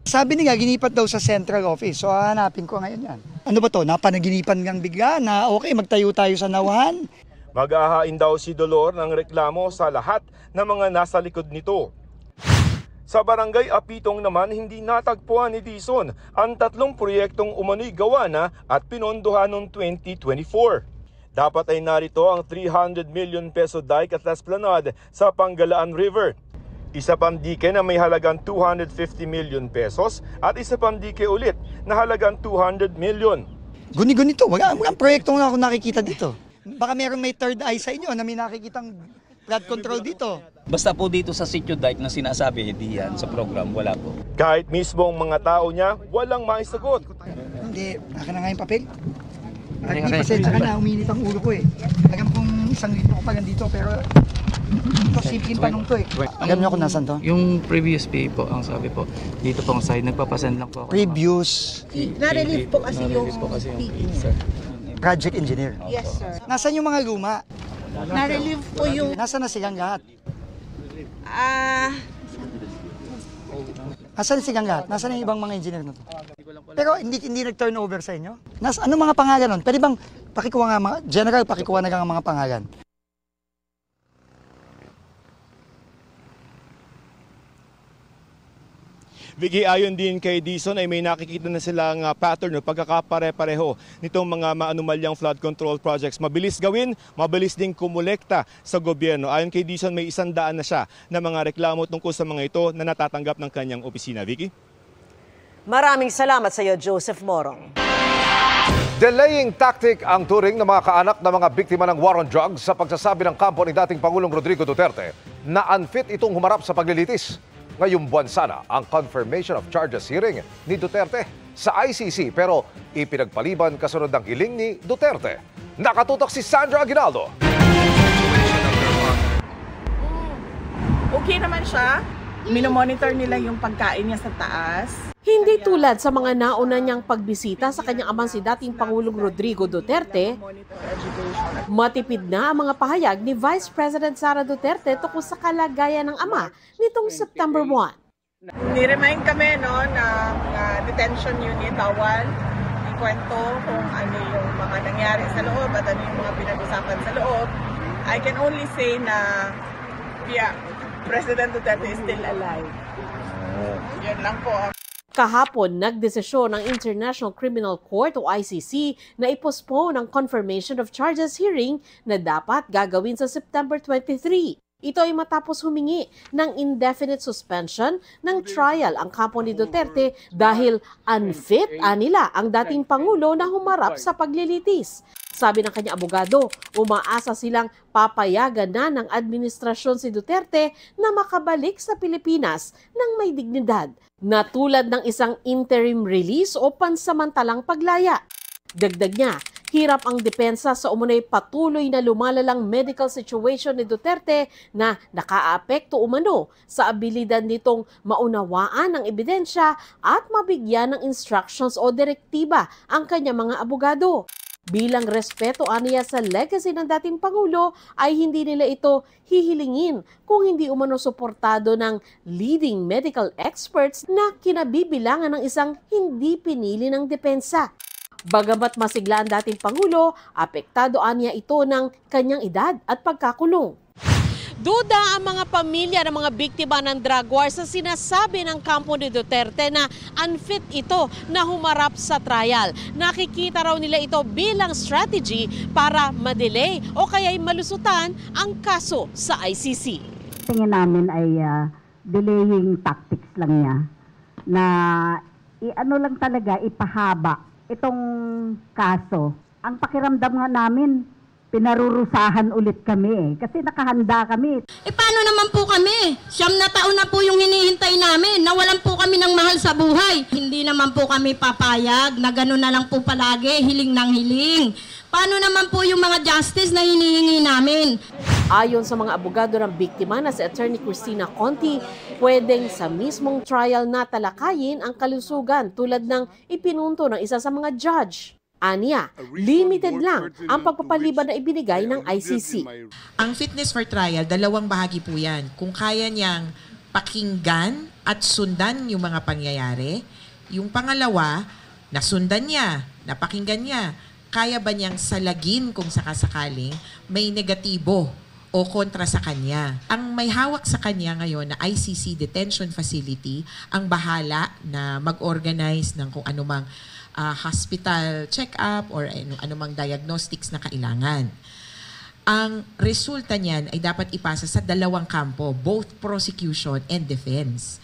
Sabi niya, ginipat daw sa central office. So hanapin ko ngayon yan. Ano ba to? Napanaginipan ngang bigla na okay, magtayo tayo sa Nawan. Mag-ahain daw si Dolor ng reklamo sa lahat ng mga nasa likod nito. Sa Barangay Apitong naman, hindi natagpuan ni Dizon ang 3 proyektong umano'y gawa na at pinondohan noong 2024. Dapat ay narito ang 300 million peso dike at esplanade sa Panggalaan River. Isa pang dike na may halagang 250 million pesos at isa pang dike ulit na halagang 200 million. Guni-guni to, walang proyektong ako nakikita dito. Baka merong may third eye sa inyo na may nakikitang flood control dito. Basta po dito sa Sitio Dike na sinasabi, hindi yan sa program, wala po. Kahit mismo ang mga tao niya, walang maisagot. Hindi, naka na nga yung papel. At di pasensya ka na, uminit ang ulo ko eh. Alam kong 1 litro ko pa lang dito, pero ito simpleng tanong to eh. Alam niyo kung nasan to? Yung previous pay po, ang sabi po, dito po ang side, nagpapasend lang po ako. Previous? Na-relieve po kasi yung sir. Project engineer? Yes, sir. Nasaan yung mga luma? Na-relieve po yung... Nasaan na silang lahat? Nasaan silang lahat? Nasaan yung ibang mga engineer na to? Pero hindi nag-turnover sa inyo? Ano mga pangalan nun? Pwede bang pakikuha nga mga... General, pakikuha na nga mga pangalan. Vicky, ayon din kay Dizon ay may nakikita na silang pattern o pagkakapare-pareho nitong mga maanumalyang flood control projects. Mabilis gawin, mabilis din kumulekta sa gobyerno. Ayon kay Dizon, may 100 na siya na mga reklamo tungkol sa mga ito na natatanggap ng kanyang opisina. Vicky? Maraming salamat sa iyo, Joseph Morong. Delaying tactic ang turing ng mga kaanak ng mga biktima ng war on drugs sa pagsasabi ng kampo ni dating Pangulong Rodrigo Duterte na unfit itong humarap sa paglilitis. Ngayong buwan sana ang confirmation of charges hearing ni Duterte sa ICC pero ipinagpaliban kasunod ng hiling ni Duterte. Nakatutok si Sandra Aguinaldo. Okay naman siya. Minomonitor nila yung pagkain niya sa taas. Hindi tulad sa mga nauna niyang pagbisita sa kanyang amang si dating Pangulong Rodrigo Duterte, matipid na ang mga pahayag ni Vice President Sara Duterte tungkol sa kalagayan ng ama nitong September 1. Ni-remind kami ng detention unit, Tawan, ikwento kung ano yung mga nangyari sa loob at ano yung mga pinag-usapan sa loob. I can only say na President Duterte is still alive. Yun lang po. Kahapon, nagdesisyon ng International Criminal Court o ICC na i-postpone ang confirmation of charges hearing na dapat gagawin sa September 23. Ito ay matapos humingi ng indefinite suspension ng trial ang kampo ni Duterte dahil unfit nila ang dating Pangulo na humarap sa paglilitis. Sabi ng kanyang abogado, umaasa silang papayagan na ng administrasyon si Duterte na makabalik sa Pilipinas ng may dignidad, na tulad ng isang interim release o pansamantalang paglaya. Dagdag niya, hirap ang depensa sa umunay patuloy na lumalalang medical situation ni Duterte na nakaapekto umano sa abilidad nitong maunawaan ang ebidensya at mabigyan ng instructions o direktiba ang kanyang mga abogado. Bilang respeto aniya sa legacy ng dating Pangulo ay hindi nila ito hihilingin kung hindi umano suportado ng leading medical experts na kinabibilangan ng isang hindi pinili ng depensa. Bagamat masigla ang dating Pangulo, apektado aniya ito ng kanyang edad at pagkakulong. Duda ang mga pamilya ng mga biktima ng drug war sa sinasabi ng kampo ni Duterte na unfit ito na humarap sa trial. Nakikita raw nila ito bilang strategy para madelay o kaya'y malusutan ang kaso sa ICC. Tingin namin ay delaying tactics lang niya na lang talaga ipahaba itong kaso. Ang pakiramdam nga namin, pinarurusahan ulit kami kasi nakahanda kami. Paano naman po kami? 9 na taon na po yung hinihintay namin. Nawalan po kami ng mahal sa buhay. Hindi naman po kami papayag na gano'n na lang po palagi, hiling ng hiling. Paano naman po yung mga justice na hinihingi namin? Ayon sa mga abogado ng biktima na si Attorney Cristina Conti, pwedeng sa mismong trial na talakayin ang kalusugan tulad ng ipinunto ng isa sa mga judge. Aniya, limited lang ang pagpapaliban na ibinigay ng ICC. Ang fitness for trial, dalawang bahagi po yan. Kung kaya niyang pakinggan at sundan yung mga pangyayari. Yung pangalawa, nasundan niya, napakinggan niya. Kaya ba niyang salagin kung sakasakaling may negatibo o kontra sa kanya. Ang may hawak sa kanya ngayon na ICC Detention Facility ang bahala na mag-organize ng kung anumang hospital check-up or anumang diagnostics na kailangan. Ang resulta niyan ay dapat ipasa sa dalawang kampo, both prosecution and defense.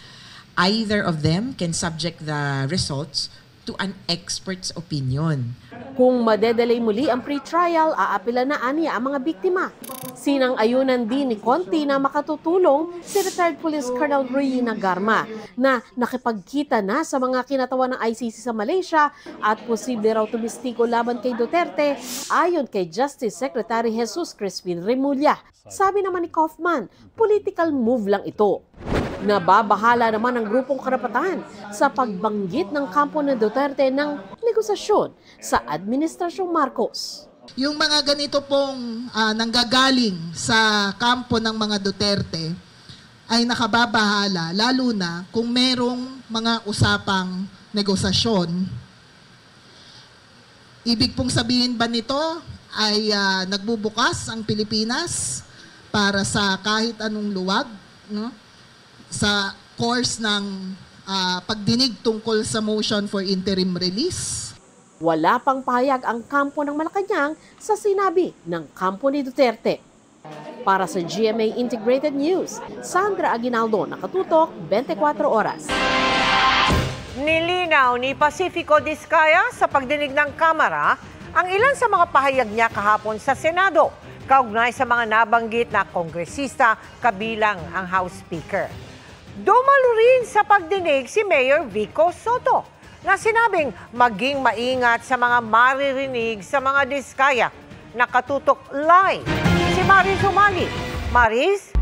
Either of them can subject the results to an expert's opinion. Kung madedelay muli ang pre-trial, aapila na aniya ang mga biktima. Sinang-ayunan din ni Conti na makatutulong si retired Police Colonel Reyna Garma na nakipagkita na sa mga kinatawan ng ICC sa Malaysia at posible raw tumistiko laban kay Duterte ayon kay Justice Secretary Jesus Crispin Remulla. Sabi naman ni Kaufman, political move lang ito. Nababahala naman ang grupong karapatan sa pagbanggit ng kampo ng Duterte ng negosasyon sa Administrasyong Marcos. Yung mga ganito pong nanggagaling sa kampo ng mga Duterte ay nakababahala, lalo na kung merong mga usapang negosasyon. Ibig pong sabihin ba nito ay nagbubukas ang Pilipinas para sa kahit anong luwag, no? Sa course ng pagdinig tungkol sa motion for interim release? Wala pang pahayag ang kampo ng Malacanang sa sinabi ng kampo ni Duterte. Para sa GMA Integrated News, Sandra Aguinaldo, nakatutok 24 oras. Nilinaw ni Pacifico Diskaya sa pagdinig ng Kamara ang ilan sa mga pahayag niya kahapon sa Senado, kaugnay sa mga nabanggit na kongresista kabilang ang House Speaker. Dumalo rin sa pagdinig si Mayor Vico Soto na sinabing maging maingat sa mga maririnig sa mga diskaya. Nakatutok live si Maris Umali. Maris?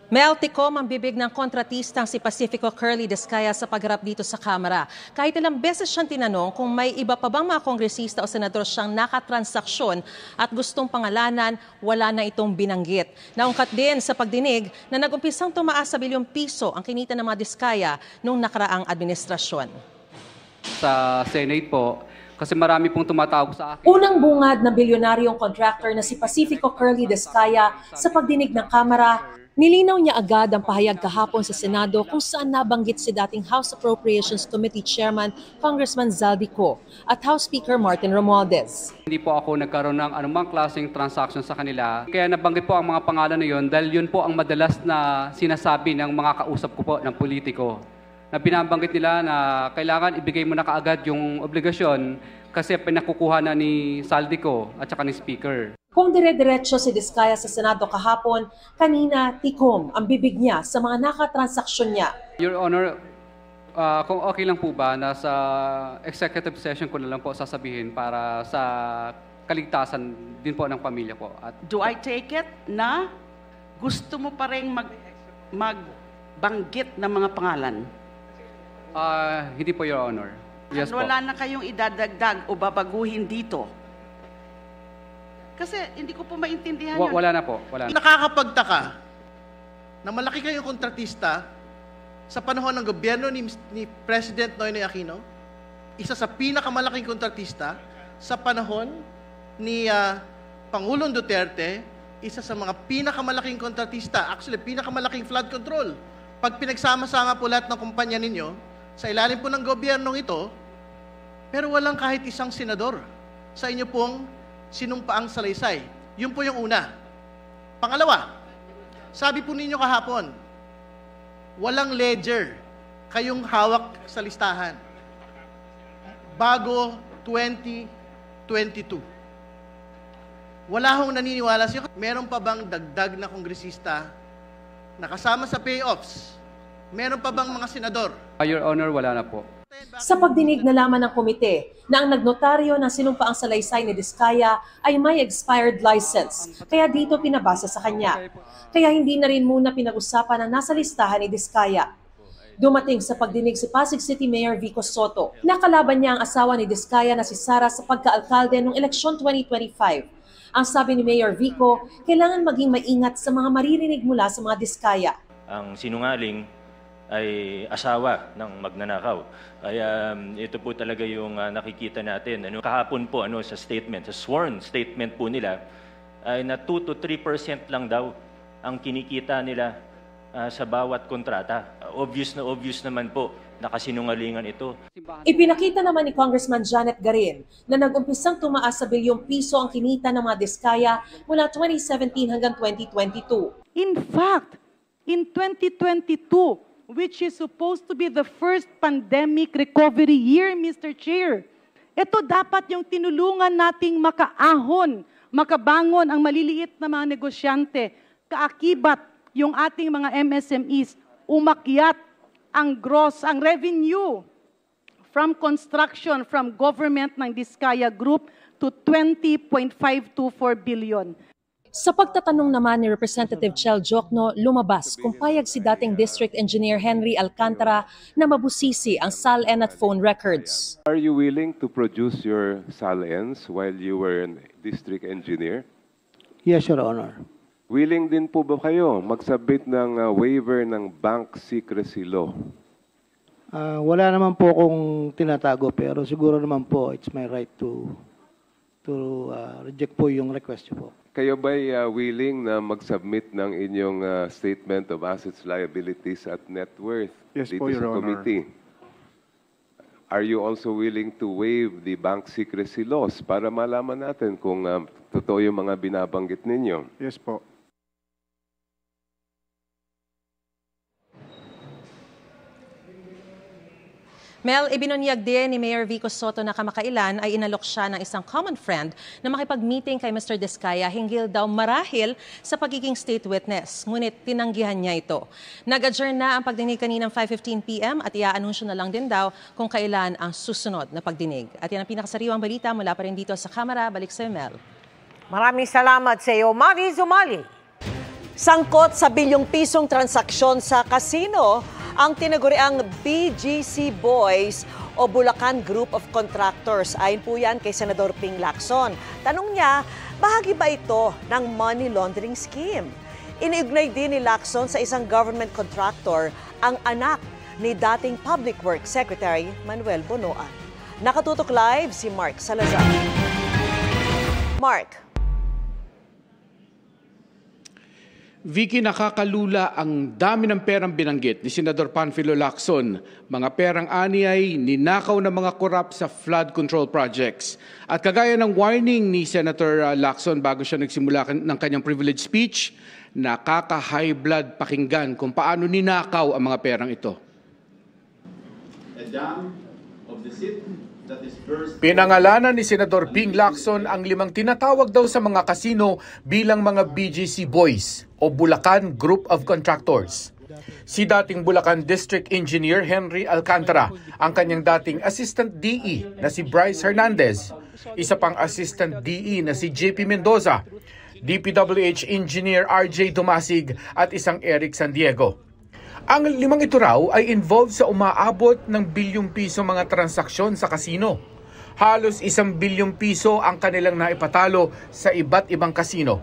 Melticom ang bibig ng kontratistang si Pacifico Curly Diskaya sa pagharap dito sa Kamara. Kahit ilang beses siyang tinanong kung may iba pa bang mga kongresista o senador siyang nakatransaksyon at gustong pangalanan, wala na itong binanggit. Naungkat din sa pagdinig na nag-umpisang tumaas sa bilyong piso ang kinita ng mga Diskaya noong nakaraang administrasyon. Sa Senate po, kasi marami pong tumatawag sa akin. Unang bungad na bilyonaryong contractor na si Pacifico Curly Diskaya sa pagdinig ng Kamara, Nilinaw niya agad ang pahayag kahapon sa Senado kung saan nabanggit si dating House Appropriations Committee Chairman Congressman Zaldico at House Speaker Martin Romualdez. Hindi po ako nagkaroon ng anumang klaseng transaction sa kanila. Kaya nabanggit po ang mga pangalan na yun dahil yun po ang madalas na sinasabi ng mga kausap ko po ng politiko. Na binabanggit nila na kailangan ibigay mo na kaagad yung obligasyon kasi pinakukuha na ni Zaldico at saka ni Speaker. Kung dire-diretso si Diskaya sa Senado kahapon, kanina tikom ang bibig niya sa mga nakatransaksyon niya. Your Honor, kung okay lang po ba, nasa executive session ko na lang po sasabihin para sa kaligtasan din po ng pamilya ko. At do I take it na gusto mo pa rin magbanggit ng mga pangalan? Hindi po, Your Honor. Yes po. Wala na kayong idadagdag o babaguhin dito? Kasi hindi ko po maintindihan yun. Wala na po. Wala na. Nakakapagtaka na malaki kayong kontratista sa panahon ng gobyerno ni President Noynoy Aquino, isa sa pinakamalaking kontratista sa panahon ni Pangulong Duterte, isa sa mga pinakamalaking kontratista, actually pinakamalaking flood control. Pag pinagsama-sama po lahat ng kumpanya ninyo, sa ilalim po ng gobyernong ito, pero walang kahit isang senador sa inyo pong sinumpaang salaysay. Yun po yung una. Pangalawa, sabi po ninyo kahapon, walang ledger kayong hawak sa listahan bago 2022. Wala hong naniniwala siya. Meron pa bang dagdag na kongresista na kasama sa payoffs? Meron pa bang mga senador? Your Honor, wala na po. Sa pagdinig na laman ng komite na ang nagnotaryo ng sinumpaang salaysay ni Diskaya ay may expired license, kaya dito pinabasa sa kanya. Kaya hindi na rin muna pinag-usapan ang nasa listahan ni Diskaya. Dumating sa pagdinig si Pasig City Mayor Vico Soto. Nakalaban niya ang asawa ni Diskaya na si Sara sa pagkaalkalde noong eleksyon 2025. Ang sabi ni Mayor Vico, kailangan maging maingat sa mga maririnig mula sa mga Diskaya. Ang sinungaling ay asawa ng magnanakaw. Kaya ito po talaga yung nakikita natin. Kahapon po sa statement, sa sworn statement po nila, ay na 2 to 3% lang daw ang kinikita nila sa bawat kontrata. Obvious naman po, nakasinungalingan ito. Ipinakita naman ni Congressman Janet Garin na nag-umpisang tumaas sa bilyong piso ang kinita ng mga Diskaya mula 2017 hanggang 2022. In fact, in 2022, which is supposed to be the first pandemic recovery year, Mr. Chair. Ito dapat yung tinulungan nating makaahon, makabangon ang maliliit na mga negosyante, kaakibat yung ating mga MSMEs, umakyat ang gross, ang revenue from construction, from government ng Diskaya Group to 20.524 billion. Sa pagtatanong naman ni Representative Chel Jokno, lumabas kung payag si dating District Engineer Henry Alcantara na mabusisi ang SALN at phone records. Are you willing to produce your SALNs while you were a District Engineer? Yes, Your Honor. Willing din po ba kayo mag-submit ng waiver ng bank secrecy law? Wala naman po akong tinatago pero siguro naman po it's my right to reject po yung request niyo po. Kayo ba'y willing na mag-submit ng inyong statement of assets, liabilities at net worth Yes dito po, sa Your Honor. committee? Are you also willing to waive the bank secrecy laws para malaman natin kung totoo yung mga binabanggit ninyo? Yes po. Mel, ibinunyag din ni Mayor Vico Soto na kamakailan ay inalok siya ng isang common friend na makipag-meeting kay Mr. Diskaya hinggil daw marahil sa pagiging state witness. Ngunit tinanggihan niya ito. Nag-adjourn na ang pagdinig kaninang 5:15 p.m. at iaanunsyo na lang din daw kung kailan ang susunod na pagdinig. At yan ang pinakasariwang balita mula pa rin dito sa Kamara. Balik sa Mel. Maraming salamat sa iyo, Mari Zumali. Sangkot sa bilyong pisong transaksyon sa casino ang tinaguriang BGC Boys o Bulacan Group of Contractors. Ayon po yan kay Senador Ping Lacson. Tanong niya, bahagi ba ito ng money laundering scheme? Iniugnay din ni Lacson sa isang government contractor ang anak ni dating Public Works Secretary Manuel Bonoan. Nakatutok live si Mark Salazar. Mark. Vicky, nakakalula ang dami ng perang binanggit ni Senador Panfilo Lacson. Mga perang ani ay ninakaw ng mga korap sa flood control projects. At kagaya ng warning ni Senator Lacson bago siya nagsimula ng kanyang privilege speech, nakaka-high blood pakinggan kung paano ninakaw ang mga perang ito. Pinangalanan ni Senador Ping Lacson ang 5 tinatawag daw sa mga kasino bilang mga BGC Boys o Bulacan Group of Contractors. Si dating Bulacan District Engineer Henry Alcantara, ang kanyang dating Assistant DE na si Bryce Hernandez, isa pang Assistant DE na si JP Mendoza, DPWH Engineer RJ Dumasig at isang Eric San Diego. Ang 5 ito raw ay involved sa umaabot ng bilyong piso mga transaksyon sa kasino. Halos 1 bilyong piso ang kanilang naipatalo sa iba't ibang kasino.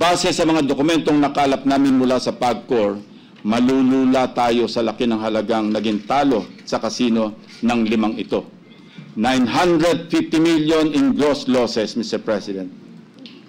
Base sa mga dokumentong nakalap namin mula sa PAGCOR, malulula tayo sa laki ng halagang naging talo sa kasino ng 5 ito. 950 million in gross losses, Mr. President.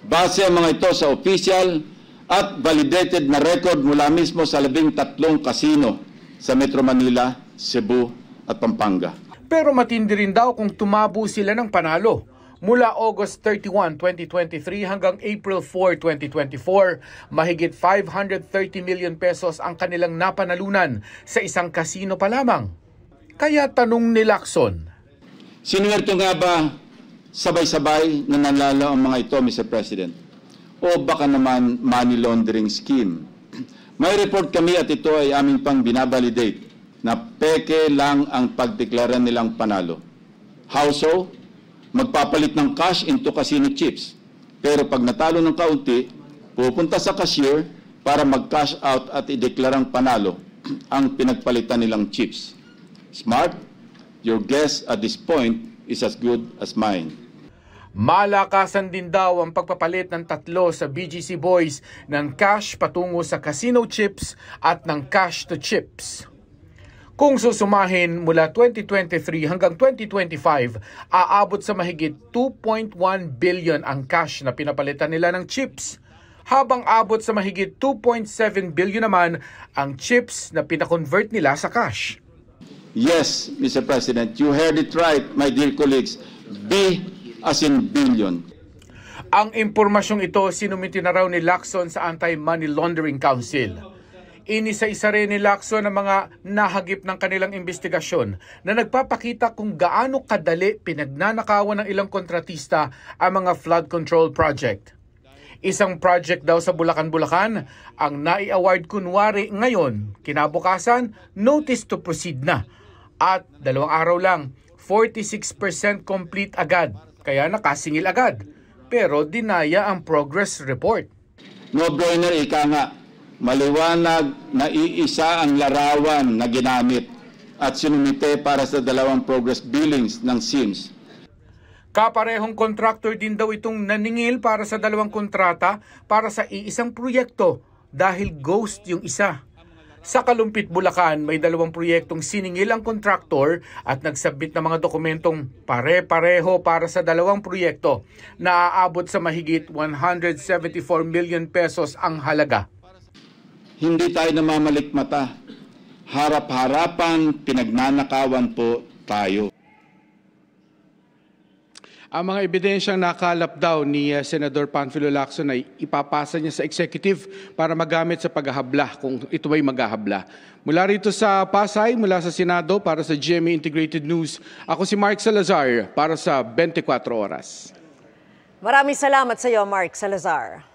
Base ang mga ito sa official at validated na record mula mismo sa 13 kasino sa Metro Manila, Cebu at Pampanga. Pero matindi rin daw kung tumabo sila ng panalo. Mula August 31, 2023 hanggang April 4, 2024, mahigit 530 million pesos ang kanilang napanalunan sa isang kasino pa lamang. Kaya tanong ni Lacson, sinuwerto nga ba sabay-sabay na nanalo ang mga ito, Mr. President? O baka naman money laundering scheme? May report kami at ito ay aming pang binabalidate na peke lang ang pagdeklara nilang panalo. How so? Magpapalit ng cash into casino chips. Pero pag natalo ng kaunti, pupunta sa cashier para mag-cash out at ideklarang panalo ang pinagpalitan nilang chips. Smart? Your guess at this point is as good as mine. Malakasan din daw ang pagpapalit ng 3 sa BGC Boys ng cash patungo sa casino chips at ng cash to chips. Kung susumahin mula 2023 hanggang 2025, aabot sa mahigit 2.1 billion ang cash na pinapalitan nila ng chips, habang abot sa mahigit 2.7 billion naman ang chips na pinakonvert nila sa cash. Yes, Mr. President, you heard it right, my dear colleagues. B as in billion. Ang impormasyong ito sinumiti na raw ni Lacson sa Anti-Money Laundering Council. Inisa-isa rin ni Lacson ang mga nahagip ng kanilang investigasyon na nagpapakita kung gaano kadali pinagnanakawan ng ilang kontratista ang mga flood control project. Isang project daw sa Bulacan, ang nai-award kunwari ngayon, kinabukasan, notice to proceed na. At 2 araw lang, 46% complete agad. Kaya nakasingil agad. Pero dinaya ang progress report. No-brainer, ika nga. Maliwanag na iisa ang larawan na ginamit at sinumite para sa 2 progress billings ng SIMS. Kaparehong contractor din daw itong naningil para sa 2 kontrata para sa iisang proyekto dahil ghost yung isa. Sa Kalumpit, Bulacan, may 2 proyektong siningil ang kontraktor at nagsabit ng mga dokumentong pare-pareho para sa 2 proyekto na aabot sa mahigit 174 million pesos ang halaga. Hindi tayo namamalikmata. Harap-harapan, pinagnanakawan po tayo. Ang mga ebidensyang nakalap daw ni Senador Panfilo Lacson ay ipapasa niya sa executive para magamit sa paghahabla kung ito ay maghahabla. Mula rito sa Pasay, mula sa Senado para sa GMA Integrated News, ako si Mark Salazar para sa 24 Oras. Maraming salamat sa iyo, Mark Salazar.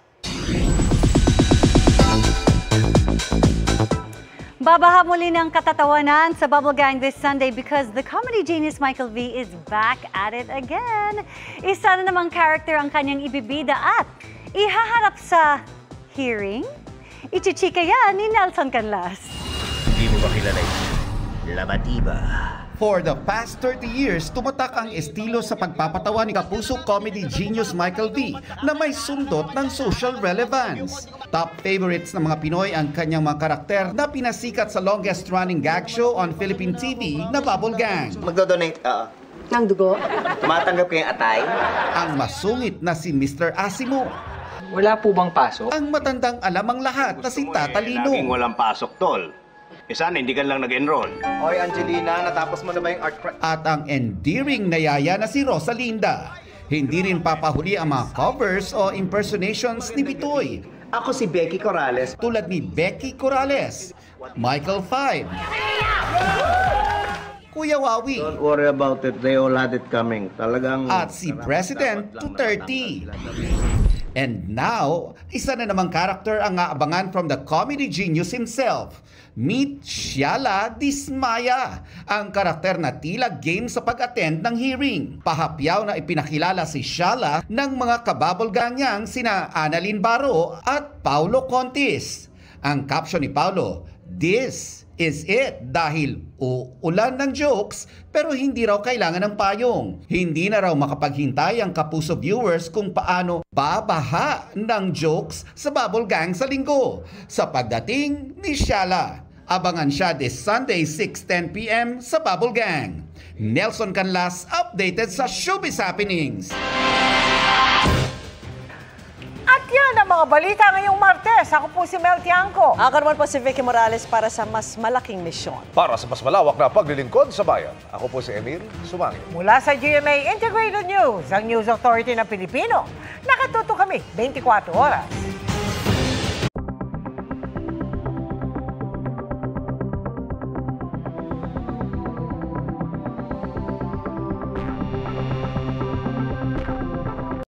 Babaha muli ng katatawanan sa Bubble Gang this Sunday because the comedy genius Michael V is back at it again. Isa na namang character ang kanyang ibibida at ihaharap sa hearing. Ichichika yan ni Nelson Canlas. Hindi mo ba kilala ito? Labatiba. For the past 30 years, tumatak ang estilo sa pagpapatawa ni kapuso comedy genius Michael V na may sundot ng social relevance. Top favorites ng mga Pinoy ang kanyang mga karakter na pinasikat sa longest-running gag show on Philippine TV na Bubble Gang. Magdodonate, ng dugo? Tumatanggap kayong atay? Ang masungit na si Mr. Asimo. Wala po bang pasok? Ang matandang alam ang lahat na si Tata Lino. Laging walang pasok, tol. Sana hindi ka lang nag-enroll. Hoy Angelina, natapos mo na ba yung art At ang endearing na yaya na si Rosalinda. Hindi rin papahuli ang mga covers o impersonations ni Bitoy. Ako si Becky Corrales. Tulad ni Becky Corrales, Michael Five, Kuya Wawi. Don't worry about it, they all had it coming. Talagang... At si President Duterte. And now, isa na namang karakter ang aabangan from the comedy genius himself. Meet Shiala Dismaya, ang karakter na tila game sa pag-attend ng hearing. Pahapyaw na ipinakilala si Shiala ng mga kababulgan niyang sina Annalyn Baro at Paulo Contis. Ang caption ni Paulo, "This is it," dahil uulan ng jokes pero hindi raw kailangan ng payong. Hindi na raw makapaghintay ang Kapuso viewers kung paano babaha ng jokes sa Bubble Gang sa linggo. Sa pagdating ni Shiala, abangan siya this Sunday 6:10 p.m. sa Bubble Gang. Nelson Canlas, updated sa Showbiz Happenings. At yan ang mga balita ngayong Martes. Ako po si Mel Tiangco. Ako naman po si Vicky Morales para sa mas malaking misyon. Para sa mas malawak na paglilingkod sa bayan. Ako po si Emil Sumangil. Mula sa GMA Integrated News, ang News Authority ng Pilipino. Nakatuto kami 24 oras.